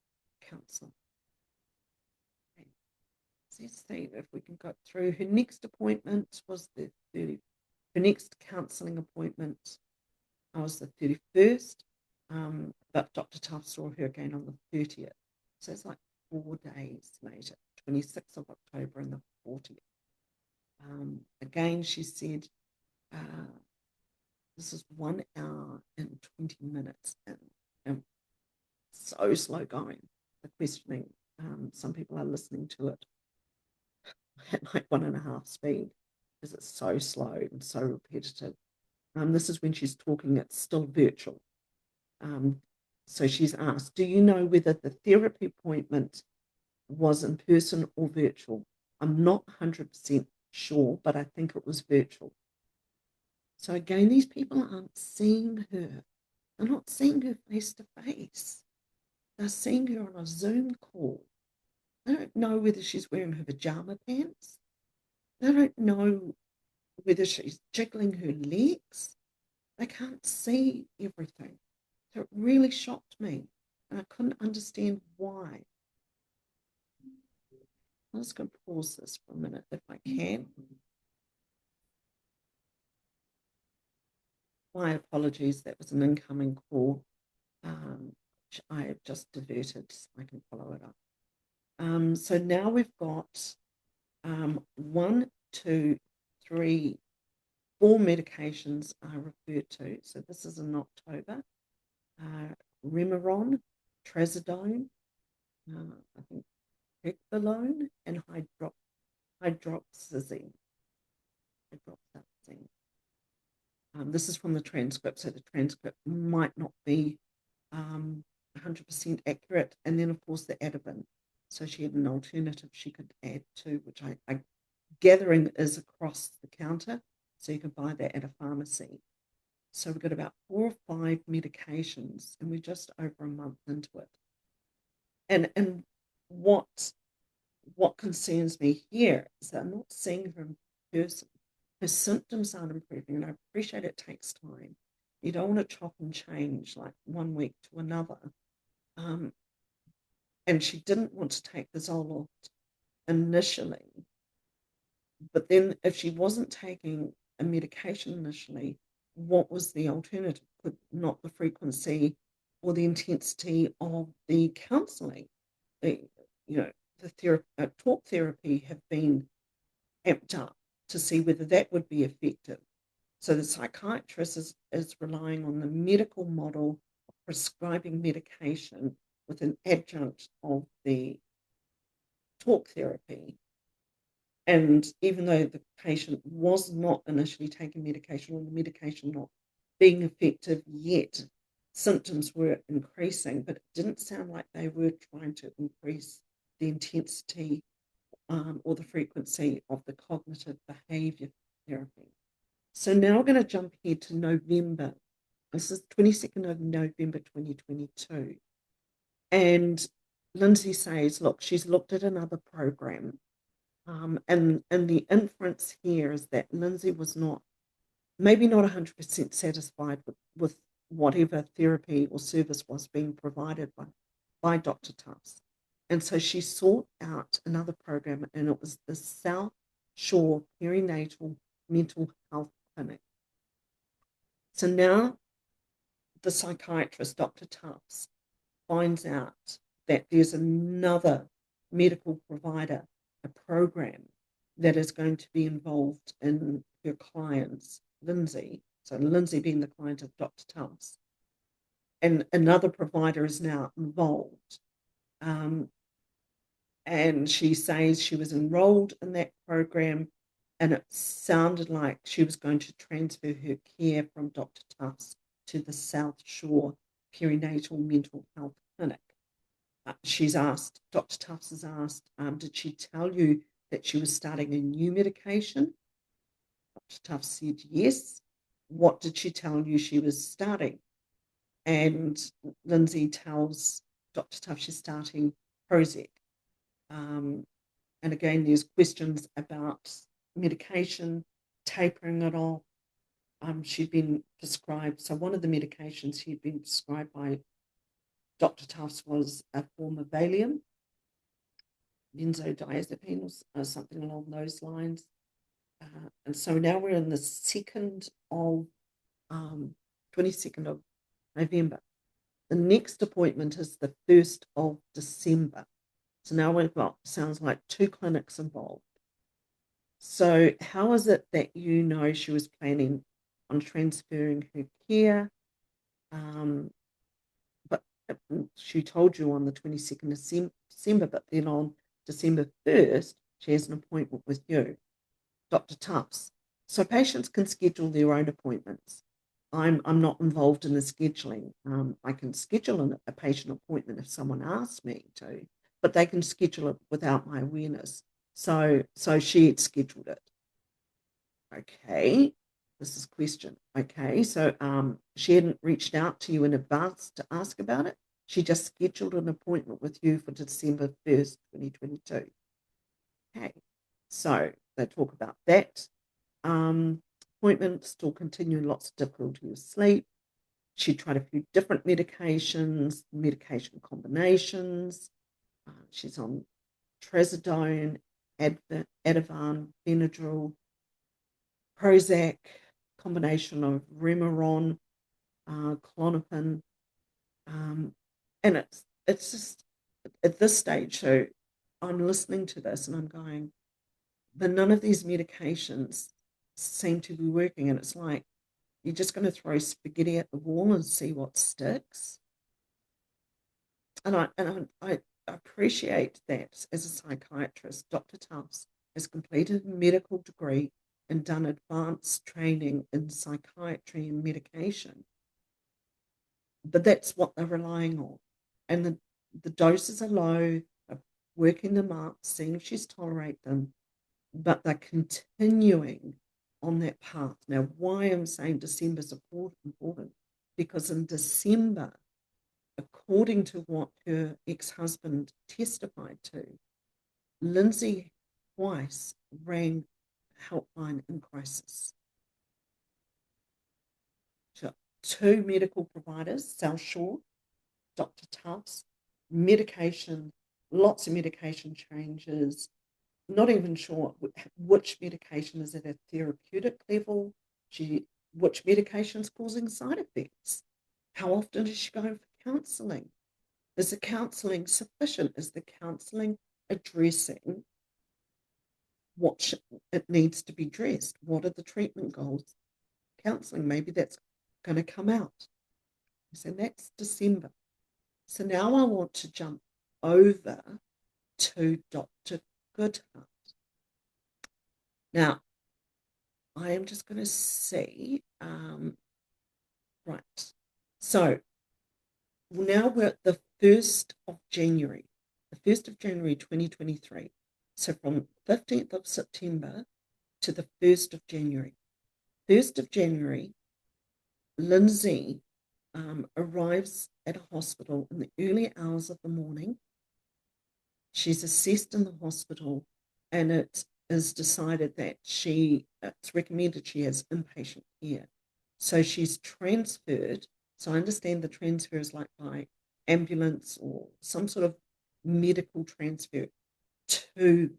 counsellor. Let's see if we can go through. Her next appointment was the 30th. Her next counselling appointment was the 31st, but Dr. Tufts saw her again on the 30th. So it's like 4 days later, 26th of October and the 40th. Again, she said, this is 1 hour and 20 minutes, and so slow going, the questioning. Some people are listening to it at like 1.5 speed because it's so slow and so repetitive. This is when she's talking, it's still virtual. So she's asked, do you know whether the therapy appointment was in person or virtual? I'm not 100% sure, but I think it was virtual. So again, these people aren't seeing her. They're not seeing her face to face. They're seeing her on a Zoom call. They don't know whether she's wearing her pajama pants. They don't know whether she's jiggling her legs. They can't see everything. So it really shocked me, and I couldn't understand why. I'm just going to pause this for a minute if I can. My apologies, that was an incoming call, which I have just diverted so I can follow it up. So now we've got 1, 2, 3, 4 medications are referred to. So this is in October. Remeron, Trazodone, I think Helpline, and hydroxyzine. This is from the transcript, so the transcript might not be 100% accurate. And then, of course, the Ativan. So she had an alternative she could add to, which I gathering is across the counter, so you can buy that at a pharmacy. So we've got about 4 or 5 medications, and we're just over a month into it. And what concerns me here is that I'm not seeing her in person. Her symptoms aren't improving, and I appreciate it takes time. You don't want to chop and change like 1 week to another. And she didn't want to take the Zoloft initially, but then if she wasn't taking a medication initially, what was the alternative? Could not the frequency or the intensity of the counselling, the talk therapy have been amped up to see whether that would be effective. So the psychiatrist is relying on the medical model of prescribing medication with an adjunct of the talk therapy. And even though the patient was not initially taking medication, or the medication not being effective yet, symptoms were increasing, but it didn't sound like they were trying to increase the intensity or the frequency of the cognitive behaviour therapy. So now we're going to jump ahead to November. This is 22nd of November 2022. And Lindsay says, look, she's looked at another program. And the inference here is that Lindsay was maybe not 100% satisfied with whatever therapy or service was being provided by Dr. Tufts. And so she sought out another program, and it was the South Shore Perinatal Mental Health Clinic. So now the psychiatrist, Dr. Tufts, finds out that there's another medical provider, a program that is going to be involved in her clients, Lindsay. So Lindsay being the client of Dr. Tufts, and another provider is now involved. And she says she was enrolled in that program, and it sounded like she was going to transfer her care from Dr. Tufts to the South Shore Perinatal Mental Health Clinic. She's asked, Dr. Tufts has asked, did she tell you that she was starting a new medication? Dr. Tufts said yes. What did she tell you she was starting? And Lindsay tells Dr. Tufts she's starting Prozac. And again, there's questions about medication, tapering it off. She'd been prescribed, so one of the medications she'd been prescribed by Dr. Tufts was a form of Valium, benzodiazepine, or something along those lines. And so now we're in the 22nd of November. The next appointment is the 1st of December. So now we've got, sounds like 2 clinics involved. So how is it that you know she was planning on transferring her care? But she told you on the 22nd of December, but then on December 1st, she has an appointment with you, Dr. Tufts. So patients can schedule their own appointments. I'm not involved in the scheduling. I can schedule a patient appointment if someone asks me to, but they can schedule it without my awareness. So she had scheduled it. Okay, this is a question. Okay, so she hadn't reached out to you in advance to ask about it. She just scheduled an appointment with you for December 1st, 2022. Okay, so they talk about that. Appointment, still continuing, lots of difficulty with sleep. She tried a few different medications, medication combinations. She's on trazodone, Ativan, Benadryl, Prozac, combination of Remeron, Klonopin, and it's just at this stage. So I'm listening to this and I'm going, but none of these medications seem to be working, and it's like you're just going to throw spaghetti at the wall and see what sticks. And I appreciate that as a psychiatrist, Dr. Tufts has completed a medical degree and done advanced training in psychiatry and medication. But that's what they're relying on. And the doses are low, they're working them up, seeing if she's tolerate them, but they're continuing on that path. Now, why I'm saying December is important, because in December, according to what her ex-husband testified to, Lindsay twice rang Helpline in crisis. So 2 medical providers, South Shore, Dr. Tufts, medication, lots of medication changes, not even sure which medication is at a therapeutic level, which medication is causing side effects. How often is she going for counselling? Is the counselling sufficient? Is the counselling addressing what it needs to be addressed? What are the treatment goals? Counselling, maybe that's going to come out. So that's December. So now I want to jump over to Dr. Goodheart. Now, I am just going to see, right. So now we're at the 1st of January, 2023. So from 15th of September to the 1st of January. 1st of January, Lindsay arrives at a hospital in the early hours of the morning. She's assessed in the hospital, and it is decided that it's recommended she has inpatient care. So she's transferred. So I understand the transfer is like by ambulance or some sort of medical transfer to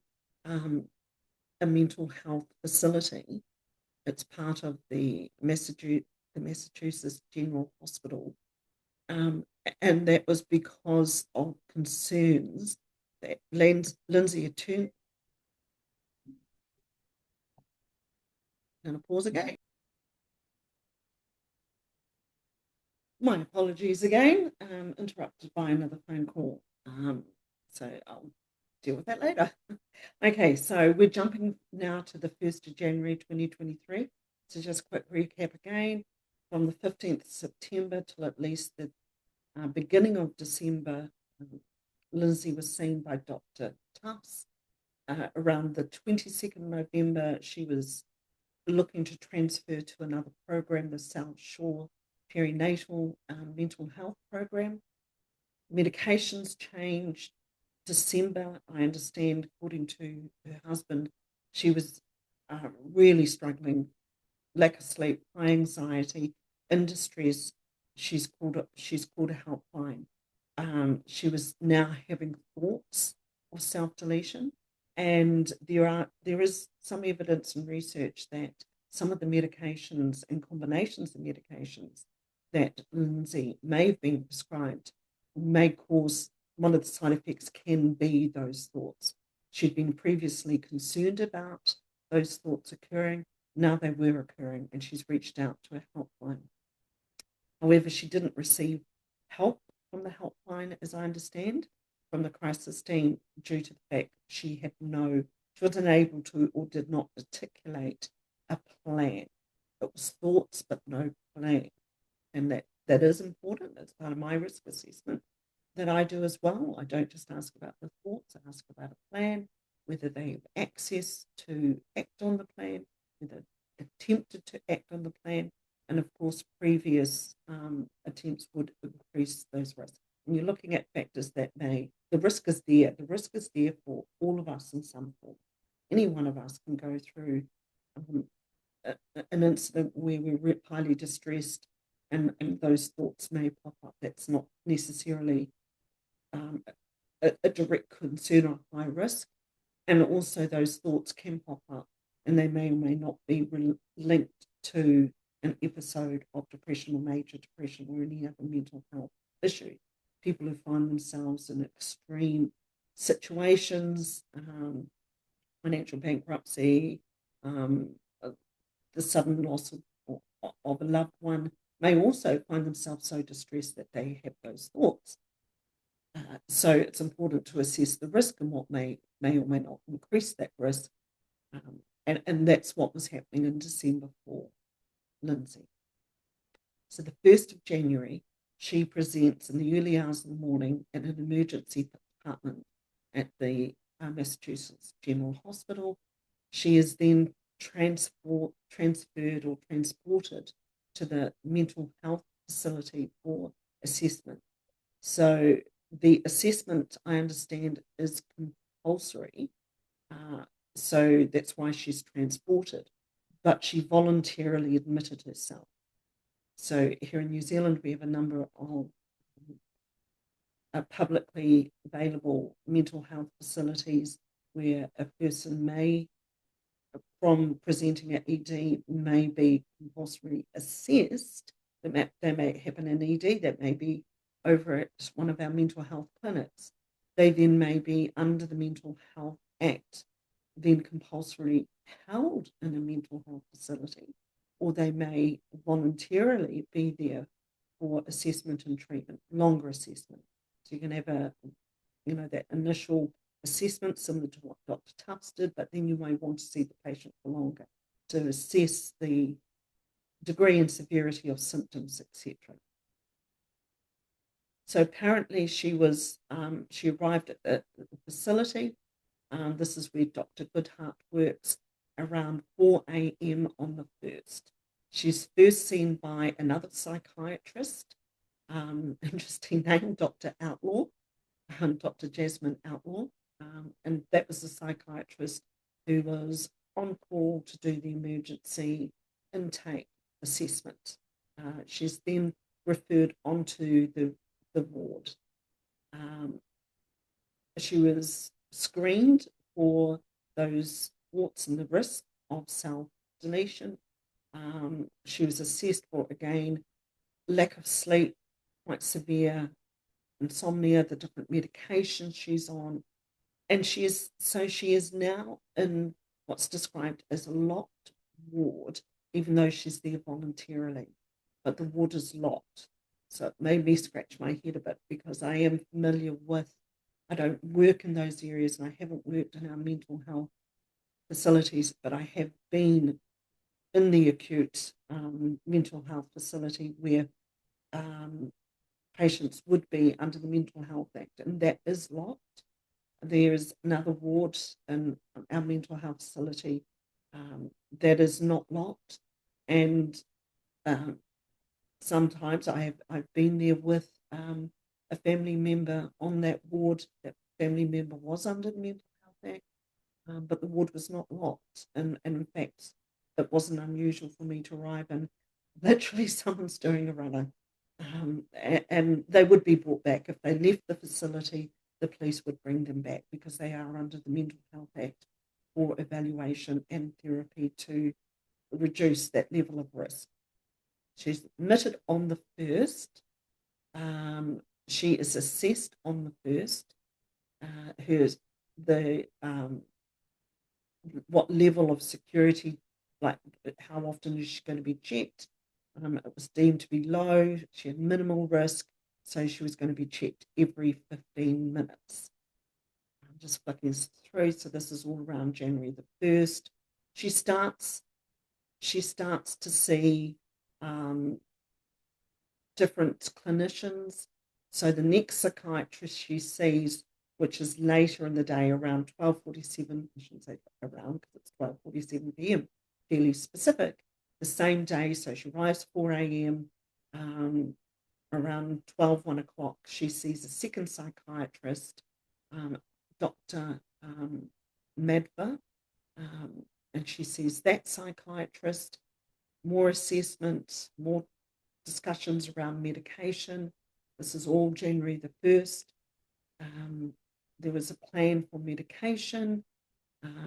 a mental health facility. It's part of the Massachusetts General Hospital. And that was because of concerns that Lindsay had turned. I'm going to pause again. My apologies again, interrupted by another phone call. So I'll deal with that later. Okay, so we're jumping now to the 1st of January 2023. So just quick recap again. From the 15th of September till at least the beginning of December, Lindsay was seen by Dr. Tufts. Around the 22nd of November, she was looking to transfer to another program, the South Shore Perinatal Mental Health Program. Medications changed. December, I understand, according to her husband, she was really struggling, lack of sleep, high anxiety, in distress. She's called a helpline. She was now having thoughts of self-deletion, and there is some evidence and research that some of the medications and combinations of medications that Lindsay may have been prescribed may cause, one of the side effects can be those thoughts. She'd been previously concerned about those thoughts occurring. Now they were occurring, and she's reached out to a helpline. However, she didn't receive help from the helpline, as I understand, from the crisis team, due to the fact she wasn't able to or did not articulate a plan. It was thoughts, but no plan. And that is important. It's part of my risk assessment that I do as well. I don't just ask about the thoughts, I ask about a plan, whether they have access to act on the plan, whether attempted to act on the plan, and of course, previous attempts would increase those risks. And you're looking at factors that the risk is there. The risk is there for all of us in some form. Any one of us can go through an incident where we're highly distressed, and those thoughts may pop up. That's not necessarily a direct concern or high risk. And also those thoughts can pop up, and they may or may not be linked to an episode of depression or major depression or any other mental health issue. People who find themselves in extreme situations, financial bankruptcy, the sudden loss of a loved one, may also find themselves so distressed that they have those thoughts. So it's important to assess the risk and what may or may not increase that risk. And that's what was happening in December for Lindsay. So the 1st of January, she presents in the early hours of the morning in an emergency department at the Massachusetts General Hospital. She is then transferred or transported to the mental health facility for assessment. So the assessment, I understand, is compulsory. So that's why she's transported. But she voluntarily admitted herself. So here in New Zealand, we have a number of publicly available mental health facilities where a person may, from presenting at ED, may be compulsorily assessed. That may happen in ED, that may be over at one of our mental health clinics. They then may be under the Mental Health Act, then compulsorily held in a mental health facility, or they may voluntarily be there for assessment and treatment, longer assessment. So you can have that initial assessment similar to what Dr. Tufts did, but then you may want to see the patient for longer to assess the degree and severity of symptoms, etc. So apparently she arrived at the facility. This is where Dr. Goodheart works, around 4 a.m. on the 1st. She's first seen by another psychiatrist, interesting name, Dr. Outlaw, Dr. Jasmine Outlaw, and that was the psychiatrist who was on call to do the emergency intake assessment. She's then referred onto the ward. She was screened for those thoughts and the risk of self-deletion. She was assessed for, again, lack of sleep, quite severe insomnia, the different medications she's on. And she is now in what's described as a locked ward, even though she's there voluntarily. But the ward is locked. So it made me scratch my head a bit because I am familiar with, I don't work in those areas and I haven't worked in our mental health facilities, but I have been in the acute mental health facility where patients would be under the Mental Health Act, and that is locked. There is another ward in our mental health facility that is not locked, and sometimes I've been there with a family member on that ward. That family member was under the Mental Health Act, but the ward was not locked, and in fact, it wasn't unusual for me to arrive and literally someone's doing a runner, and they would be brought back if they left the facility. The police would bring them back because they are under the Mental Health Act for evaluation and therapy to reduce that level of risk. She's admitted on the 1st. She is assessed on the 1st. What level of security, like how often is she going to be checked? It was deemed to be low. She had minimal risk, so she was going to be checked every 15 minutes. I'm just flicking through. So this is all around January the 1st. She starts to see different clinicians. So the next psychiatrist she sees, which is later in the day, around 12:47, I shouldn't say around because it's 12:47 p.m., fairly specific, the same day. So she arrives 4 a.m. Around 12, 1 o'clock, she sees a second psychiatrist, Dr. Madva, and she sees that psychiatrist, more assessments, more discussions around medication. This is all January the 1st. There was a plan for medication.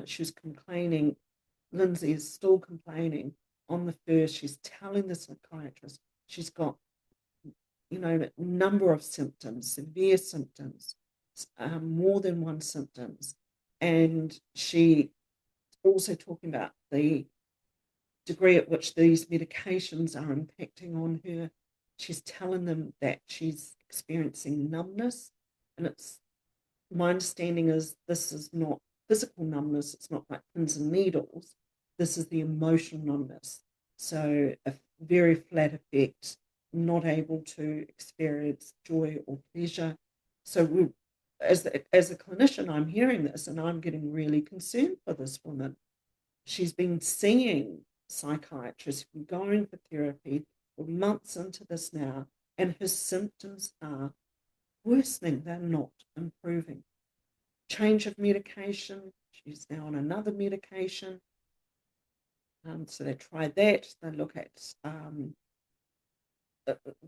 She was complaining. Lindsay is still complaining on the 1st. She's telling the psychiatrist she's got, a number of symptoms, severe symptoms, more than one symptoms. And she also talking about the degree at which these medications are impacting on her. She's telling them that she's experiencing numbness, and it's my understanding is this is not physical numbness. It's not like pins and needles. This is the emotional numbness. So a very flat effect, not able to experience joy or pleasure. So as a clinician, I'm hearing this and I'm getting really concerned for this woman. She's been seeing psychiatrists, been going for therapy for months into this now, and her symptoms are worsening. They're not improving. Change of medication. She's now on another medication. So they try that. They look at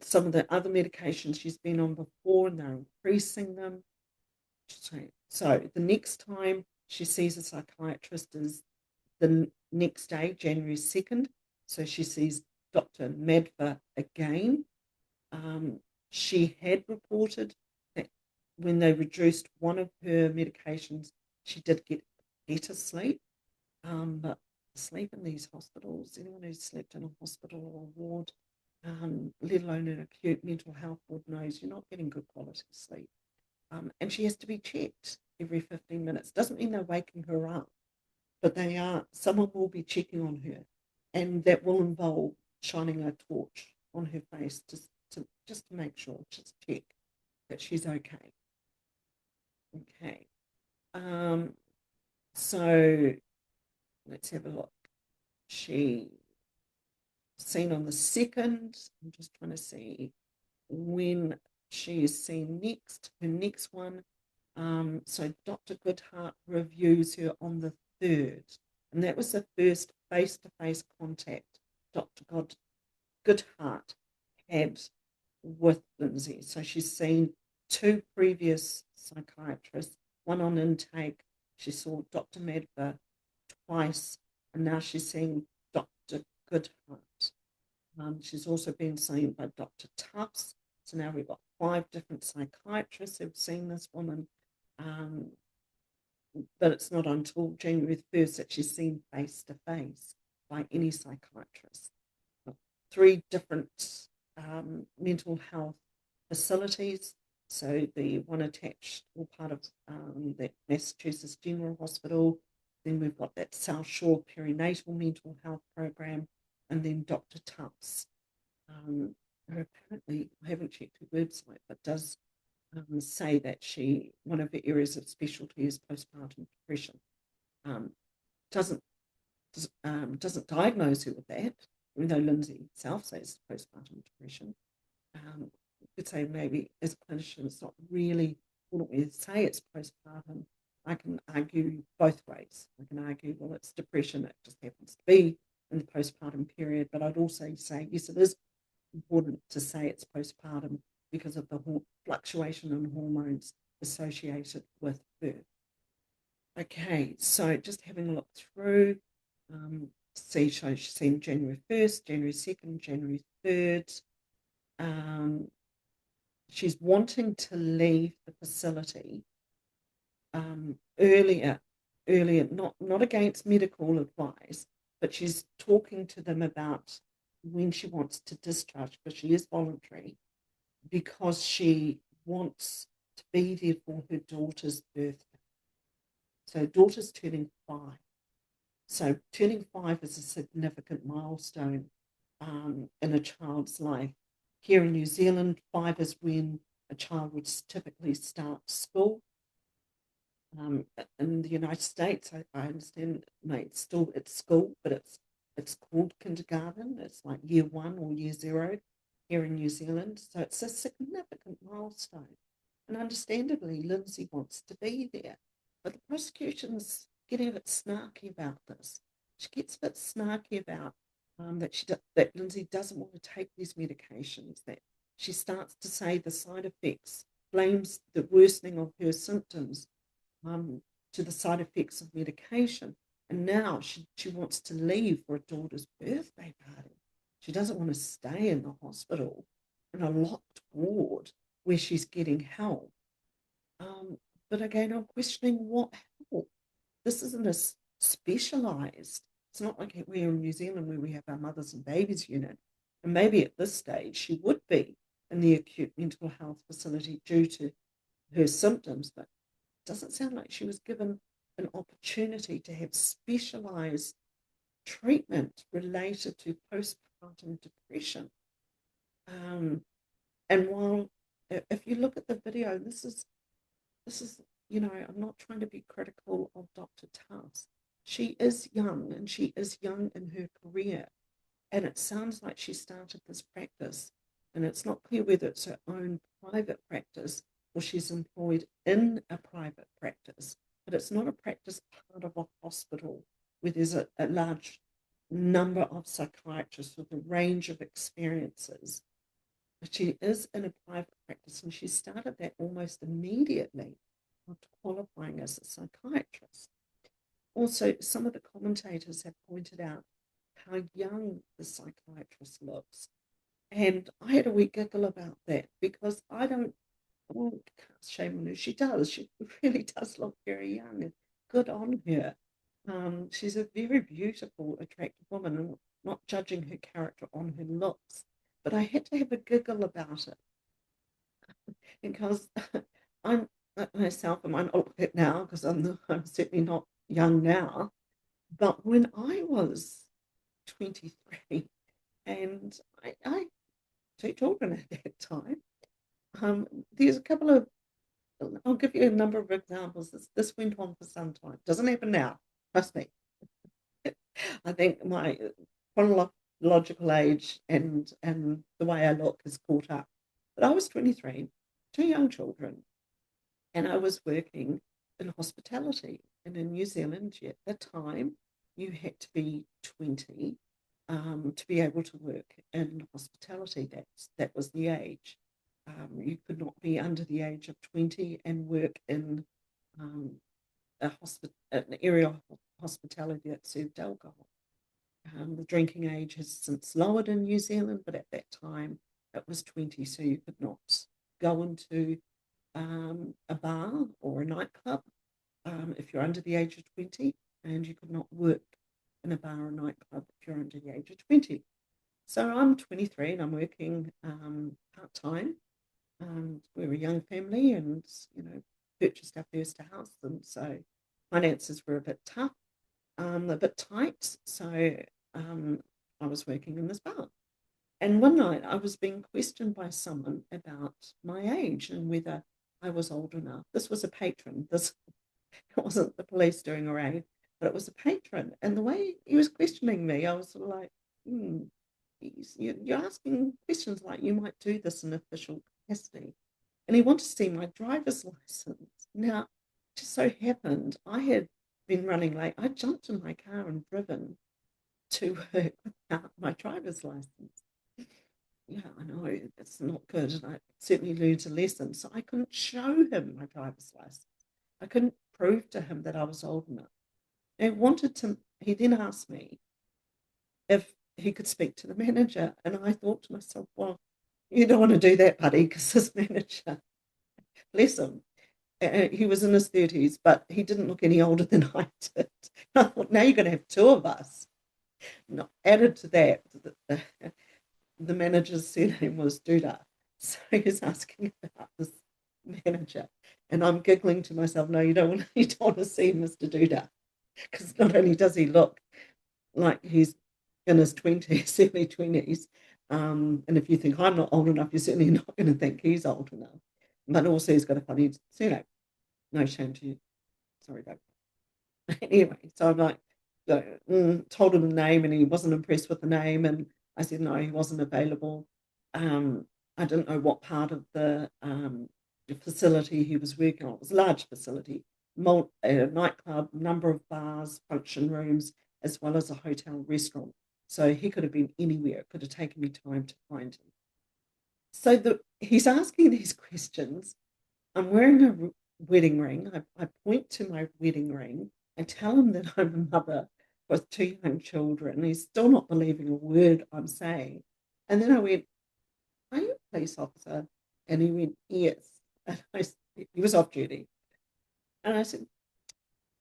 some of the other medications she's been on before, and they're increasing them. So the next time she sees a psychiatrist is the next day, January 2nd. So she sees Dr. Madva again. She had reported that when they reduced one of her medications, she did get better sleep. But sleep in these hospitals, anyone who's slept in a hospital or a ward, let alone an acute mental health ward, knows you're not getting good quality sleep. And she has to be checked every 15 minutes. Doesn't mean they're waking her up, but someone will be checking on her, and that will involve shining a torch on her face just to make sure, just check that she's okay. Okay. So let's have a look. She seen on the 2nd. I'm just trying to see when she is seen next. Her next one. So Dr. Goodheart reviews her on the 3rd, and that was the first face-to-face contact Dr. Goodheart had with Lindsay. So she's seen 2 previous psychiatrists, one on intake. She saw Dr. Madva twice, and now she's seeing Dr. Goodheart. She's also been seen by Dr. Tufts. So now we've got 5 different psychiatrists who've seen this woman. But it's not until January 1st that she's seen face to face by any psychiatrist. 3 different mental health facilities. So the one attached, or part of the Massachusetts General Hospital. Then we've got that South Shore perinatal mental health program, and then Dr. Tufts, who apparently, I haven't checked her website, but does say that one of her areas of specialty is postpartum depression. Doesn't diagnose her with that, even though Lindsay herself says postpartum depression. You could say maybe as a clinician, it's not really, wouldn't we say it's postpartum? I can argue both ways. I can argue, well, it's depression, it just happens to be in the postpartum period, but I'd also say, yes, it is important to say it's postpartum because of the fluctuation in hormones associated with birth. Okay, so just having a look through, so she's seen January 1st, January 2nd, January 3rd. She's wanting to leave the facility earlier, not against medical advice, but she's talking to them about when she wants to discharge, because she is voluntary, because she wants to be there for her daughter's birthday. So daughter's turning 5. So turning 5 is a significant milestone in a child's life. Here in New Zealand, 5 is when a child would typically start school. In the United States, I understand, it's school, but it's called kindergarten. It's like year 1 or year 0 here in New Zealand. So it's a significant milestone. And understandably, Lindsay wants to be there. But the prosecution's getting a bit snarky about this. She gets a bit snarky about that Lindsay doesn't want to take these medications, that she starts to say the side effects, blames the worsening of her symptoms to the side effects of medication. And now she wants to leave for a daughter's birthday party. She doesn't want to stay in the hospital in a locked ward where she's getting help. But again, I'm questioning what help. This isn't a specialised. It's not like we're in New Zealand where we have our mothers and babies unit. And maybe at this stage she would be in the acute mental health facility due to her symptoms, but it doesn't sound like she was given an opportunity to have specialised treatment related to postpartum depression. And while, if you look at the video, this is, I'm not trying to be critical of Dr. Tufts. She is young, and she is young in her career. And it sounds like she started this practice, and it's not clear whether it's her own private practice or she's employed in a private practice. But it's not a practice part of a hospital where there's a large number of psychiatrists with a range of experiences. But she is in a private practice, and she started that almost immediately after qualifying as a psychiatrist. Also, some of the commentators have pointed out how young the psychiatrist looks. And I had a wee giggle about that because I won't cast shame on her. She does. She really does look very young, and good on her. She's a very beautiful, attractive woman, and not judging her character on her looks. But I had to have a giggle about it because I'm myself, I might not look at now because I'm certainly not young now. But when I was 23, and I 2 children at that time, there's a couple of, I'll give you a number of examples. This went on for some time. Doesn't happen now, trust me. I think my chronological age and the way I look has caught up. But I was 23, 2 young children, and I was working in hospitality. And in New Zealand, at the time, you had to be 20 to be able to work in hospitality. That was the age. You could not be under the age of 20 and work in an area hospitality that served alcohol. The drinking age has since lowered in New Zealand, but at that time it was 20, so you could not go into a bar or a nightclub if you're under the age of 20, and you could not work in a bar or nightclub if you're under the age of 20. So I'm 23 and I'm working part-time. We're a young family and, purchased our first house. And so finances were a bit tough, a bit tight. So I was working in this bar. And one night I was being questioned by someone about my age and whether I was old enough. This was a patron. This wasn't the police doing a raid, but it was a patron. And the way he was questioning me, I was sort of like, you're asking questions like you might do this in official capacity. And he wanted to see my driver's license. Now, it just so happened I had been running late. I jumped in my car and driven to work without my driver's license. Yeah, I know it's not good, and I certainly learned a lesson. So I couldn't show him my driver's license. I couldn't prove to him that I was old enough. He then asked me if he could speak to the manager. And I thought to myself, well, you don't want to do that, buddy, because this manager, bless him, he was in his 30s, but he didn't look any older than I did. I thought, now you're going to have two of us. No, added to that, the manager's surname was Duda. So he was asking about this manager. And I'm giggling to myself, no, you don't want to see Mr. Duda. Because not only does he look like he's in his 20s, early 20s, and if you think I'm not old enough, you're certainly not going to think he's old enough. But also he's got a funny surname. No shame to you. Sorry, babe. Anyway, so I'm like, told him the name and he wasn't impressed with the name. And I said, no, he wasn't available. I didn't know what part of the facility he was working on. It was a large facility, a nightclub, number of bars, function rooms, as well as a hotel restaurant. So he could have been anywhere. It could have taken me time to find him. So he's asking these questions. I'm wearing a wedding ring. I point to my wedding ring. I tell him that I'm a mother with two young children. He's still not believing a word I'm saying. And then I went, are you a police officer? And he went, yes. And he was off duty. And I said,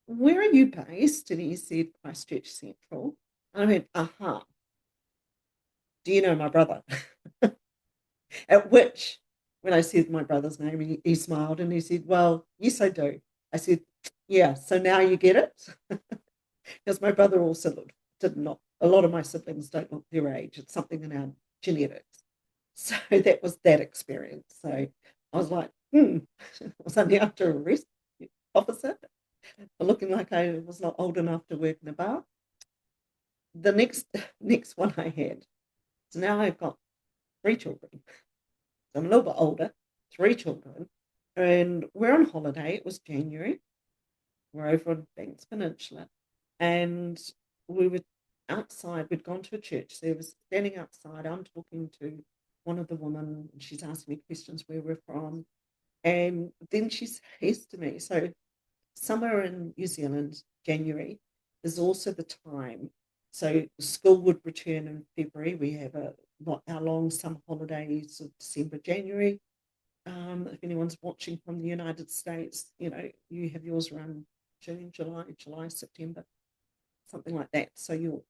where are you based? And he said, Christchurch Central. And I went, aha. Do you know my brother? At which, when I said my brother's name, he smiled and he said, well, yes, I do. I said, yeah, so now you get it? Because my brother also did not, a lot of my siblings don't look their age. It's something in our genetics. So that was that experience. So I was like, was I now to arrest officer for looking like I was not old enough to work in a bar? The next one I had. So now I've got 3 children. So I'm a little bit older, 3 children. And we're on holiday. It was January. We're over on Banks Peninsula. And we were outside. We'd gone to a church service, standing outside. I'm talking to one of the women. She's asking me questions where we're from. And then she says to me, so summer in New Zealand, January, is also the time. So school would return in February. We have our long summer holidays of December, January. If anyone's watching from the United States, you have yours around June, July, September, something like that. So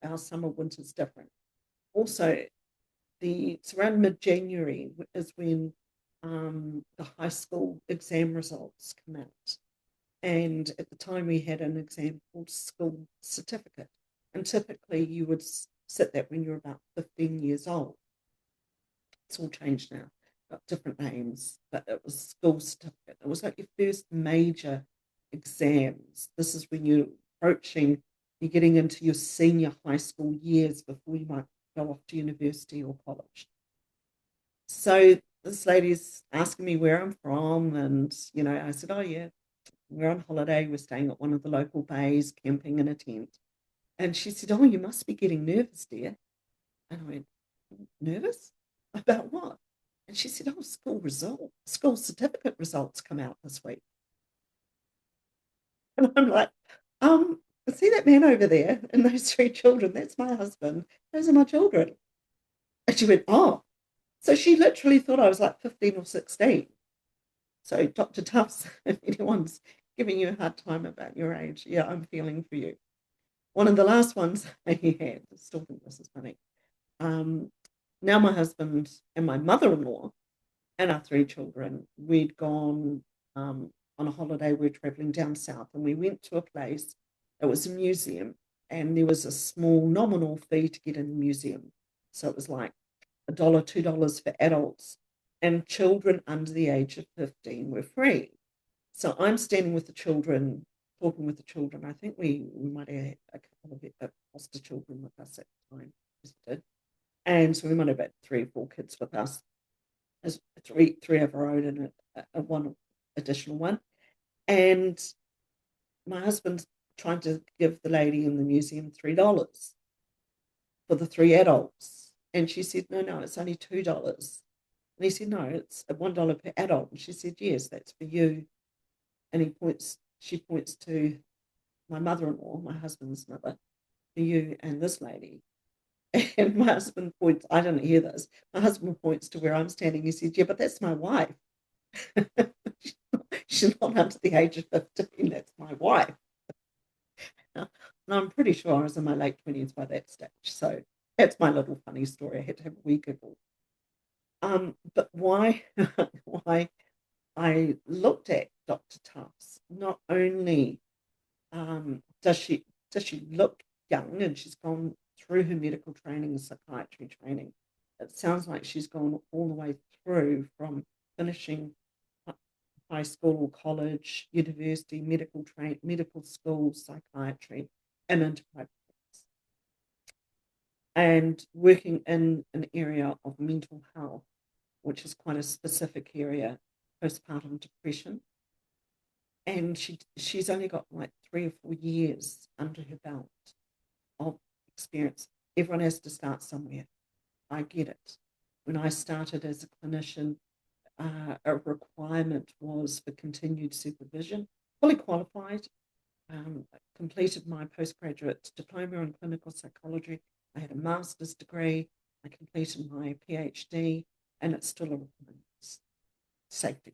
our summer, winter's different. Also, it's around mid-January is when the high school exam results come out. And at the time we had an exam called school certificate. And typically you would sit that when you're about 15 years old. It's all changed now, got different names, but it was school certificate. It was like your first major exams. This is when you're getting into your senior high school years before you might go off to university or college. So this lady's asking me where I'm from, and I said, oh yeah, we're on holiday, we're staying at one of the local bays, camping in a tent. And she said, oh, you must be getting nervous, dear. And I went, nervous? About what? And she said, oh, school certificate results come out this week. And I'm like, see that man over there and those three children? That's my husband. Those are my children. And she went, oh. So she literally thought I was like 15 or 16. So Dr. Tufts, if anyone's giving you a hard time about your age, yeah, I'm feeling for you. One of the last ones he had, I still think this is funny. Now my husband and my mother-in-law and our three children, we'd gone on a holiday. We were traveling down south, and we went to a place. It was a museum, and there was a small nominal fee to get in the museum. So it was like $1, $2 for adults, and children under the age of 15 were free. So I'm standing with the children, talking with the children. I think we might have had a couple of foster children with us at the time, visited. And so we might have had 3 or 4 kids with us, as three of our own and a one additional one. And my husband's trying to give the lady in the museum $3 for the 3 adults. And she said, no, it's only $2. And he said, no, it's $1 per adult. And she said, yes, that's for you. And she points to my mother-in-law, my husband's mother, for you and this lady. And my husband points, I didn't hear this. My husband points to where I'm standing. He said, yeah, but that's my wife. She's not under the age of 15. That's my wife. And I'm pretty sure I was in my late 20s by that stage. So that's my little funny story. I had to have a wee giggle. But why I looked at Dr. Tufts, not only does she look young, and she's gone through her medical training, psychiatry training. It sounds like she's gone all the way through from finishing high school or college, university, medical school, psychiatry, and into private practice. And working in an area of mental health, which is quite a specific area, postpartum depression. And she's only got like 3 or 4 years under her belt of experience. Everyone has to start somewhere. I get it. When I started as a clinician, a requirement was for continued supervision. Fully qualified, completed my postgraduate diploma in clinical psychology. I had a master's degree. I completed my PhD, and it's still a requirement. Safety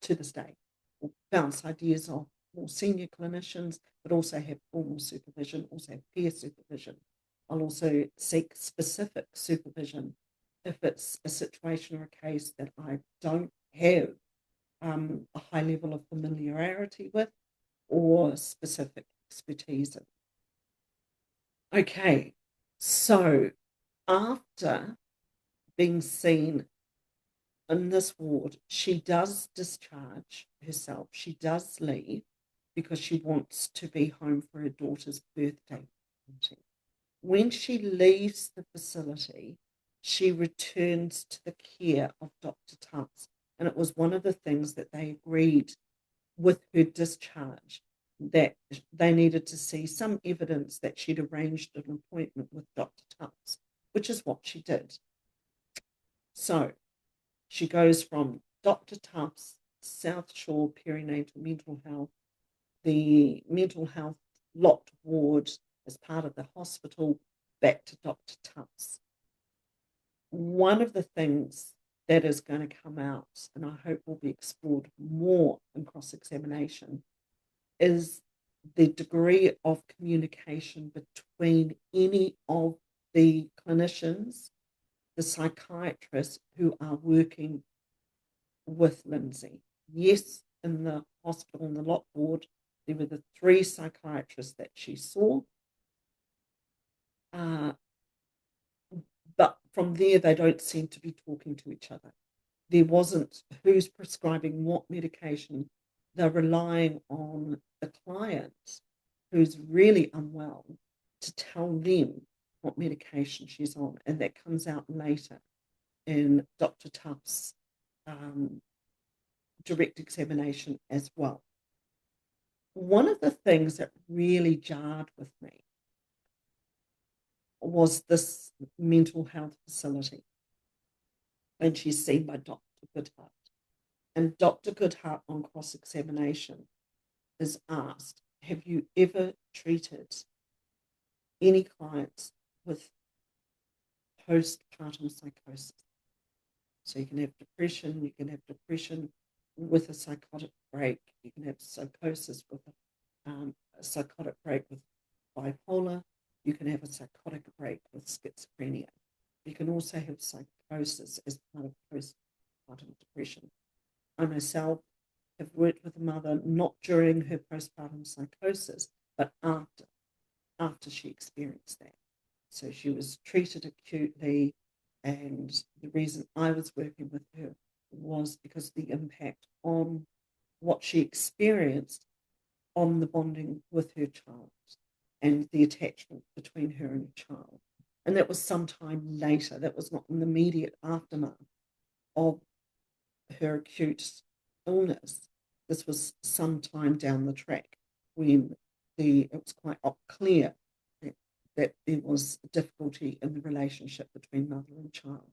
to this day. We'll bounce ideas off more senior clinicians, but also have formal supervision, also have peer supervision. I'll also seek specific supervision if it's a situation or a case that I don't have a high level of familiarity with or specific expertise in. Okay, so after being seen in this ward, she does discharge herself. She does leave because she wants to be home for her daughter's birthday party. When she leaves the facility, she returns to the care of Dr. Tufts. And it was one of the things that they agreed with her discharge, that they needed to see some evidence that she'd arranged an appointment with Dr. Tufts, which is what she did. So she goes from Dr. Tufts, South Shore Perinatal Mental Health, the mental health locked ward as part of the hospital, back to Dr. Tufts. One of the things that is going to come out, and I hope will be explored more in cross-examination, is the degree of communication between any of the clinicians, the psychiatrists who are working with Lindsay. Yes, in the hospital, in the locked ward, there were the 3 psychiatrists that she saw. But from there, they don't seem to be talking to each other. There wasn't who's prescribing what medication. They're relying on the client who's really unwell to tell them what medication she's on. And that comes out later in Dr. Tufts' direct examination as well. One of the things that really jarred with me was this mental health facility, and she's seen by Dr. Goodheart. And Dr. Goodheart on cross-examination is asked, have you ever treated any clients with postpartum psychosis? So you can have depression with a psychotic break. You can have psychosis with a psychotic break with bipolar. You can have a psychotic break with schizophrenia. You can also have psychosis as part of postpartum depression. I myself have worked with a mother not during her postpartum psychosis, but after she experienced that. So she was treated acutely, and the reason I was working with her was because of the impact on what she experienced on the bonding with her child and the attachment between her and her child. And that was sometime later. That was not in the immediate aftermath of her acute illness. This was some time down the track when it was quite clear that there was difficulty in the relationship between mother and child.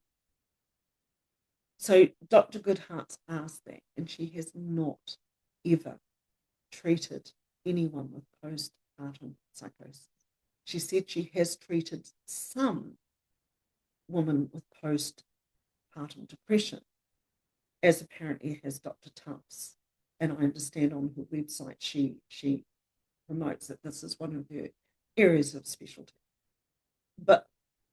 So Dr. Goodhart's asked that, and she has not ever treated anyone with postpartum psychosis. She said she has treated some women with postpartum depression, as apparently has Dr. Tufts. And I understand on her website she promotes that this is one of her areas of specialty. But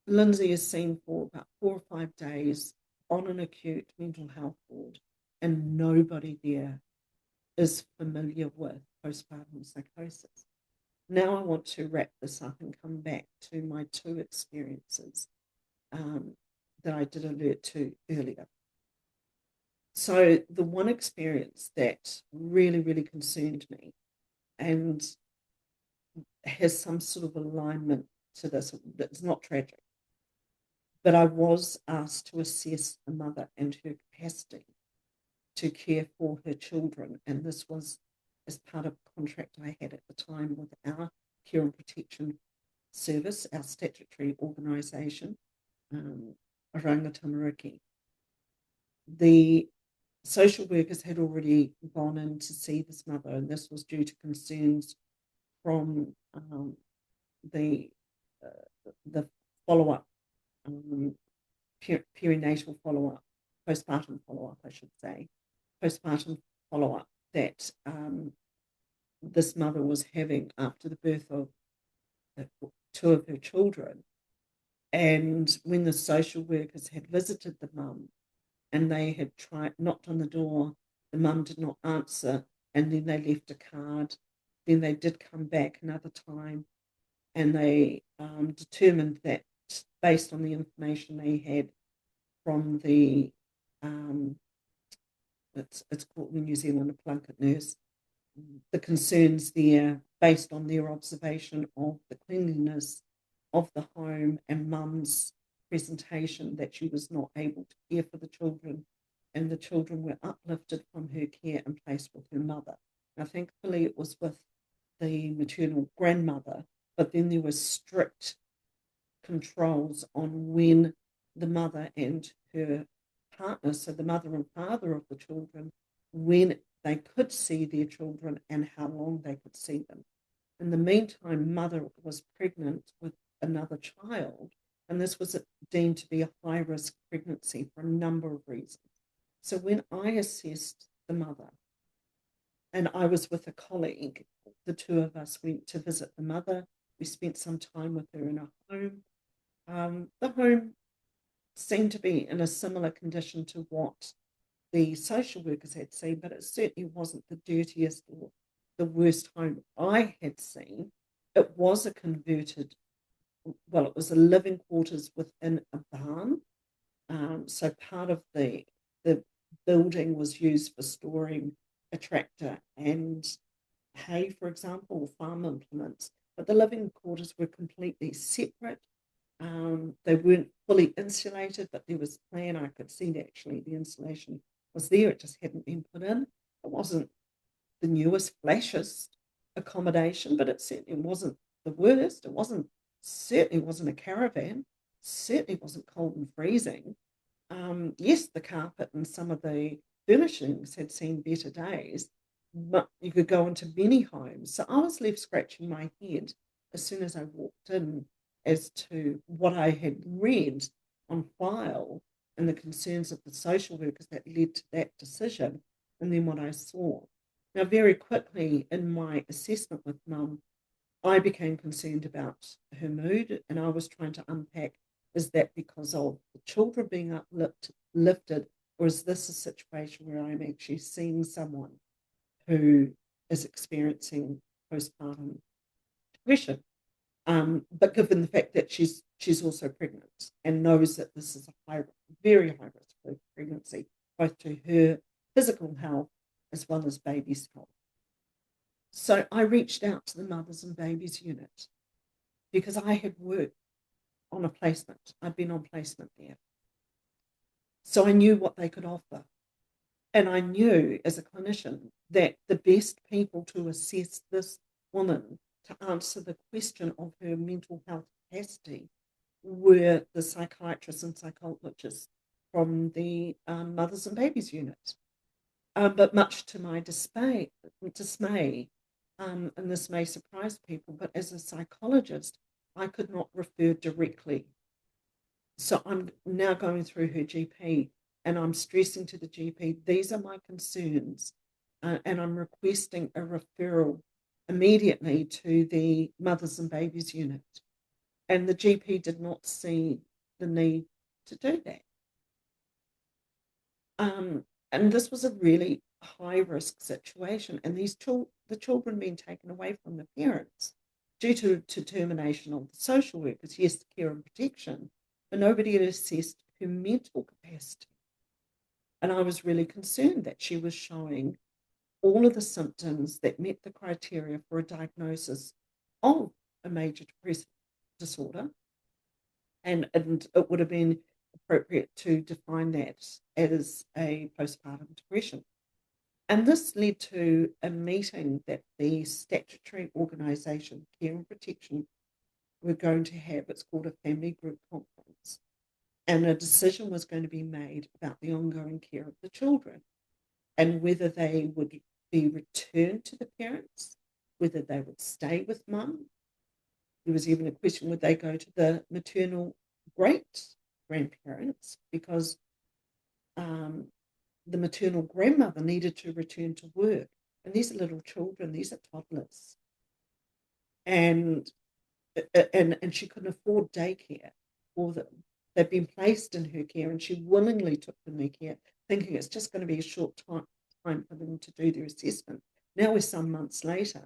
Lindsay is seen for about 4 or 5 days on an acute mental health ward, and nobody there is familiar with postpartum psychosis. Now I want to wrap this up and come back to my 2 experiences that I did allude to earlier. So the one experience that really, really concerned me and has some sort of alignment to this, it's not tragic, but I was asked to assess a mother and her capacity to care for her children, and this was as part of a contract I had at the time with our Care and Protection Service, our statutory organisation, Oranga Tamariki. The social workers had already gone in to see this mother, and this was due to concerns from the follow-up, perinatal follow-up, postpartum follow-up, I should say, postpartum follow-up that this mother was having after the birth of 2 of her children. And when the social workers had visited the mum and they had knocked on the door, the mum did not answer, and then they left a card. Then they did come back another time, and they determined that based on the information they had from the it's called in New Zealand a plunket nurse, the concerns there based on their observation of the cleanliness of the home and mum's presentation that she was not able to care for the children, and the children were uplifted from her care and placed with her mother. Now, thankfully, it was with the maternal grandmother, but then there were strict controls on when the mother and her partner, so the mother and father of the children, when they could see their children and how long they could see them. In the meantime, mother was pregnant with another child, and this was deemed to be a high-risk pregnancy for a number of reasons. So when I assessed the mother, and I was with a colleague, the 2 of us went to visit the mother. We spent some time with her in a home. The home seemed to be in a similar condition to what the social workers had seen, but it certainly wasn't the dirtiest or the worst home I had seen. It was a converted, well, it was a living quarters within a barn. So part of the building was used for storing a tractor and hay, for example, or farm implements. But the living quarters were completely separate. They weren't fully insulated, but there was a plan. I could see that actually the insulation was there. It just hadn't been put in. It wasn't the newest, flashiest accommodation, but it certainly wasn't the worst. Certainly wasn't a caravan. Certainly wasn't cold and freezing. Yes, the carpet and some of the furnishings had seen better days, you could go into many homes. So I was left scratching my head as soon as I walked in as to what I had read on file and the concerns of the social workers that led to that decision, and then what I saw. Now, very quickly in my assessment with Mum, I became concerned about her mood, and I was trying to unpack, is that because of the children being uplifted, or is this a situation where I'm actually seeing someone who is experiencing postpartum depression? But given the fact that she's also pregnant and knows that this is a very high risk for pregnancy, both to her physical health as well as baby's health. So I reached out to the Mothers and Babies unit because I had worked on a placement. I'd been on placement there. So I knew what they could offer. And I knew as a clinician that the best people to assess this woman to answer the question of her mental health capacity were the psychiatrists and psychologists from the Mothers and Babies unit. But much to my dismay, and this may surprise people, but as a psychologist, I could not refer directly. So I'm now going through her GP and I'm stressing to the GP, these are my concerns, and I'm requesting a referral immediately to the Mothers and Babies unit. And the GP did not see the need to do that. And this was a really high-risk situation, and the children being taken away from the parents due to determination of the social workers, yes, care and protection, but nobody had assessed her mental capacity. And I was really concerned that she was showing all of the symptoms that met the criteria for a diagnosis of a major depressive disorder, and it would have been appropriate to define that as a postpartum depression. And this led to a meeting that the statutory organisation, Care and Protection, were going to have. It's called a family group conference. And a decision was going to be made about the ongoing care of the children and whether they would be returned to the parents, whether they would stay with Mum. There was even a question, would they go to the maternal great-grandparents, because the maternal grandmother needed to return to work. And these are little children, these are toddlers. And she couldn't afford daycare for them. They'd been placed in her care and she willingly took them in care, thinking it's just going to be a short time for them to do their assessment. Now we're some months later,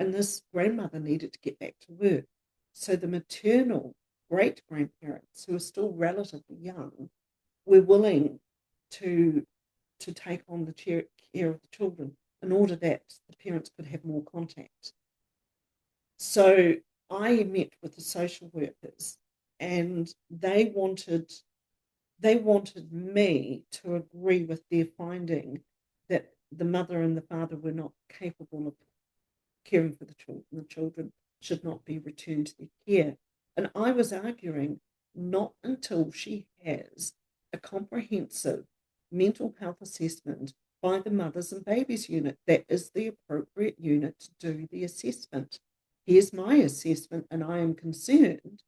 and this grandmother needed to get back to work. So the maternal great-grandparents, who are still relatively young, were willing to take on the care of the children in order that the parents could have more contact. So I met with the social workers, and they wanted me to agree with their finding that the mother and the father were not capable of caring for the children. The children should not be returned to their care. And I was arguing not until she has a comprehensive mental health assessment by the Mothers and Babies unit. That is the appropriate unit to do the assessment. Here's my assessment, and I am concerned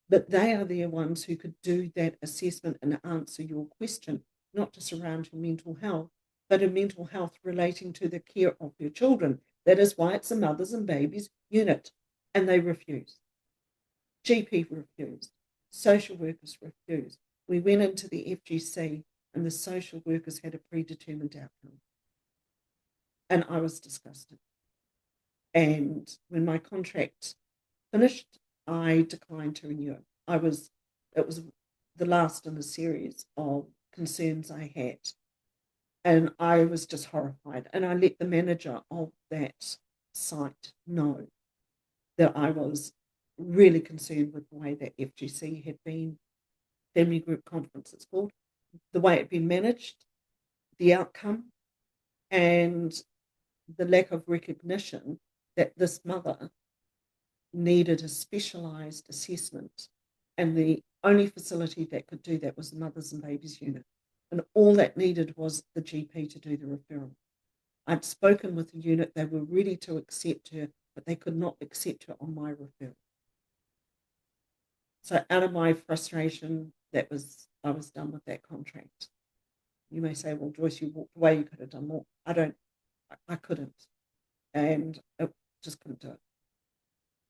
that they are the ones who could do that assessment and answer your question, not just around your mental health, but a mental health relating to the care of your children. That is why it's a Mothers and Babies unit. And they refused. GP refused. Social workers refused. We went into the FGC and the social workers had a predetermined outcome. And I was disgusted. And when my contract finished, I declined to renew it. It was the last in a series of concerns I had. And I was just horrified. And I let the manager of that site know that I was really concerned with the way that FGC had been, family group conference it's called, the way it had been managed, the outcome, and the lack of recognition that this mother needed a specialised assessment, and the only facility that could do that was the Mothers and Babies unit. And all that needed was the GP to do the referral. I'd spoken with the unit, they were ready to accept her, but they could not accept her on my referral. So out of my frustration, I was done with that contract. You may say, well, Joyce, you walked away, you could have done more. I couldn't. And I just couldn't do it.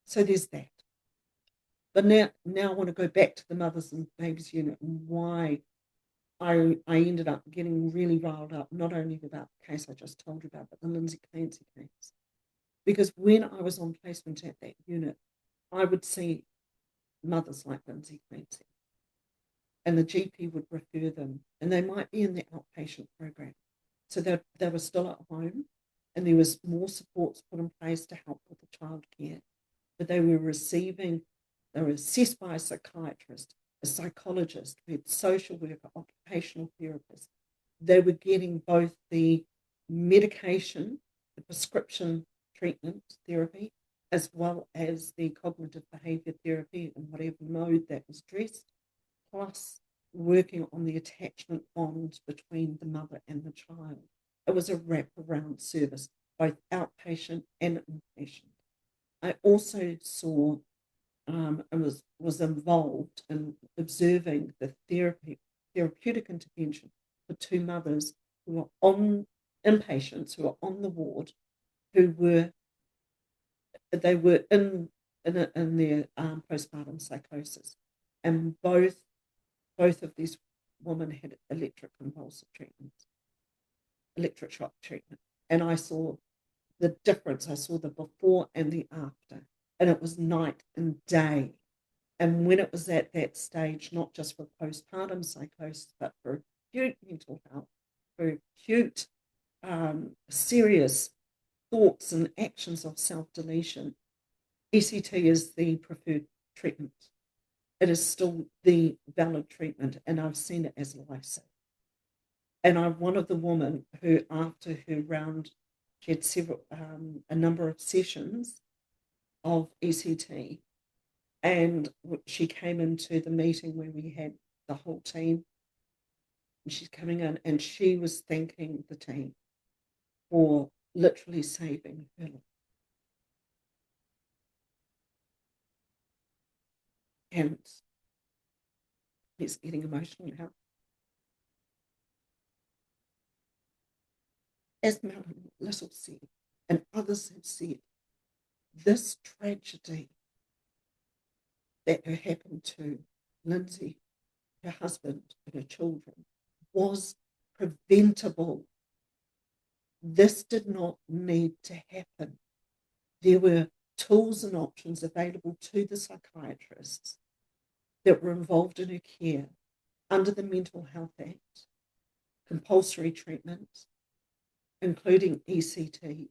So there's that. But now I want to go back to the mothers and babies unit and why I ended up getting really riled up, not only about the case I just told you about, but the Lindsay Clancy case. Because when I was on placement at that unit, I would see mothers like Lindsay Clancy, and the GP would refer them, and they might be in the outpatient program. So they were still at home, and there was more supports put in place to help with the childcare. But they were assessed by a psychiatrist, a psychologist, we had social worker, occupational therapist. They were getting both the medication, the prescription treatment therapy, as well as the cognitive behaviour therapy in whatever mode that was dressed, plus working on the attachment bond between the mother and the child. It was a wraparound service, both outpatient and inpatient. I also saw and was involved in observing the therapeutic intervention for two mothers who were inpatients who were on the ward, who were in their postpartum psychosis, and both of these women had electric shock treatment, and I saw the difference. I saw the before and the after, and it was night and day. And when it was at that stage, not just for postpartum psychosis, but for acute mental health, for acute serious thoughts and actions of self-deletion, ECT is the preferred treatment. It is still the valid treatment, and I've seen it as a lifesaver. And I'm one of the women who, after her round, she had a number of sessions of ECT, and she came into the meeting where we had the whole team, and she's coming in and she was thanking the team for literally saving her life. And it's getting emotional now. As Melanie Little said, and others have said, this tragedy that happened to Lindsay, her husband, and her children was preventable. This did not need to happen. There were tools and options available to the psychiatrists that were involved in her care under the Mental Health Act, compulsory treatment, including ECT,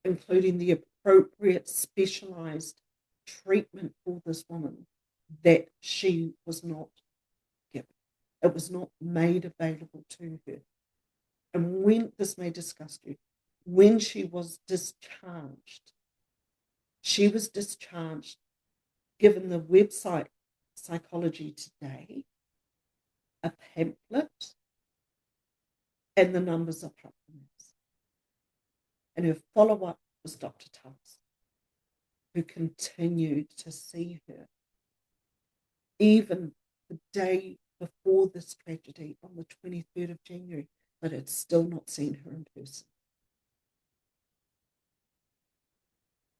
including the appropriate specialised treatment for this woman that she was not given. It was not made available to her. And when, this may disgust you, when she was discharged, given the website Psychology Today, a pamphlet, and the numbers of helplines. And her follow-up was Dr. Tufts, who continued to see her even the day before this tragedy on the 23rd of January, but had still not seen her in person.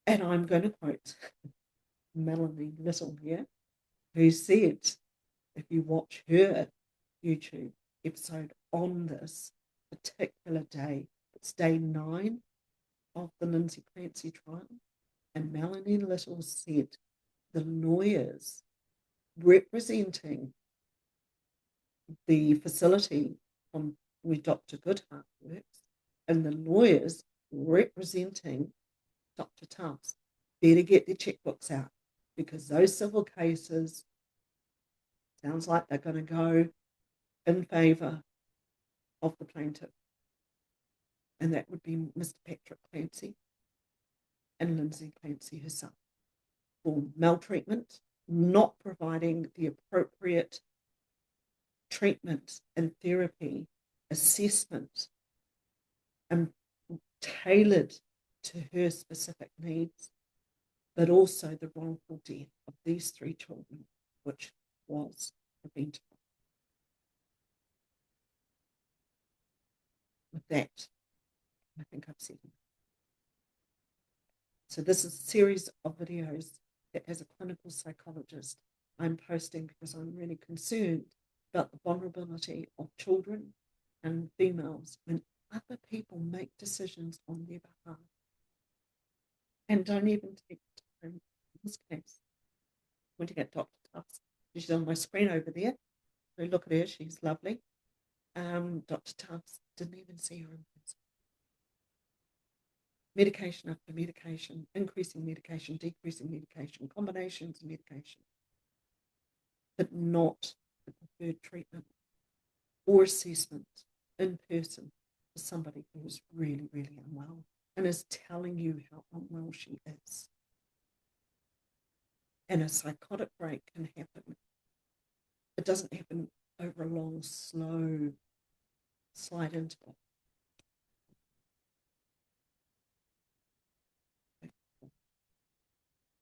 And I'm going to quote Melanie Little here, who said, if you watch her YouTube episode on this particular day, it's day 9 of the Lindsay Clancy trial, and Melanie Little said the lawyers representing the facility from where Dr. Goodheart works and the lawyers representing Dr. Tufts better get their checkbooks out, because those civil cases sounds like they're going to go in favour of the plaintiff, and that would be Mr. Patrick Clancy and Lindsay Clancy herself, for maltreatment, not providing the appropriate treatment and therapy, assessment, and tailored to her specific needs, but also the wrongful death of these 3 children, which was preventable. With that, I think I've said it. So this is a series of videos that, as a clinical psychologist, I'm posting because I'm really concerned about the vulnerability of children and females when other people make decisions on their behalf and don't even take time. In this case, pointing at Dr. Tufts. She's on my screen over there. So look at her, she's lovely. Dr. Tufts didn't even see her in person. Medication after medication, increasing medication, decreasing medication, combinations of medication, but not the preferred treatment or assessment in person for somebody who is really, really unwell and is telling you how unwell she is. And a psychotic break can happen. It doesn't happen over a long, slow slide interval.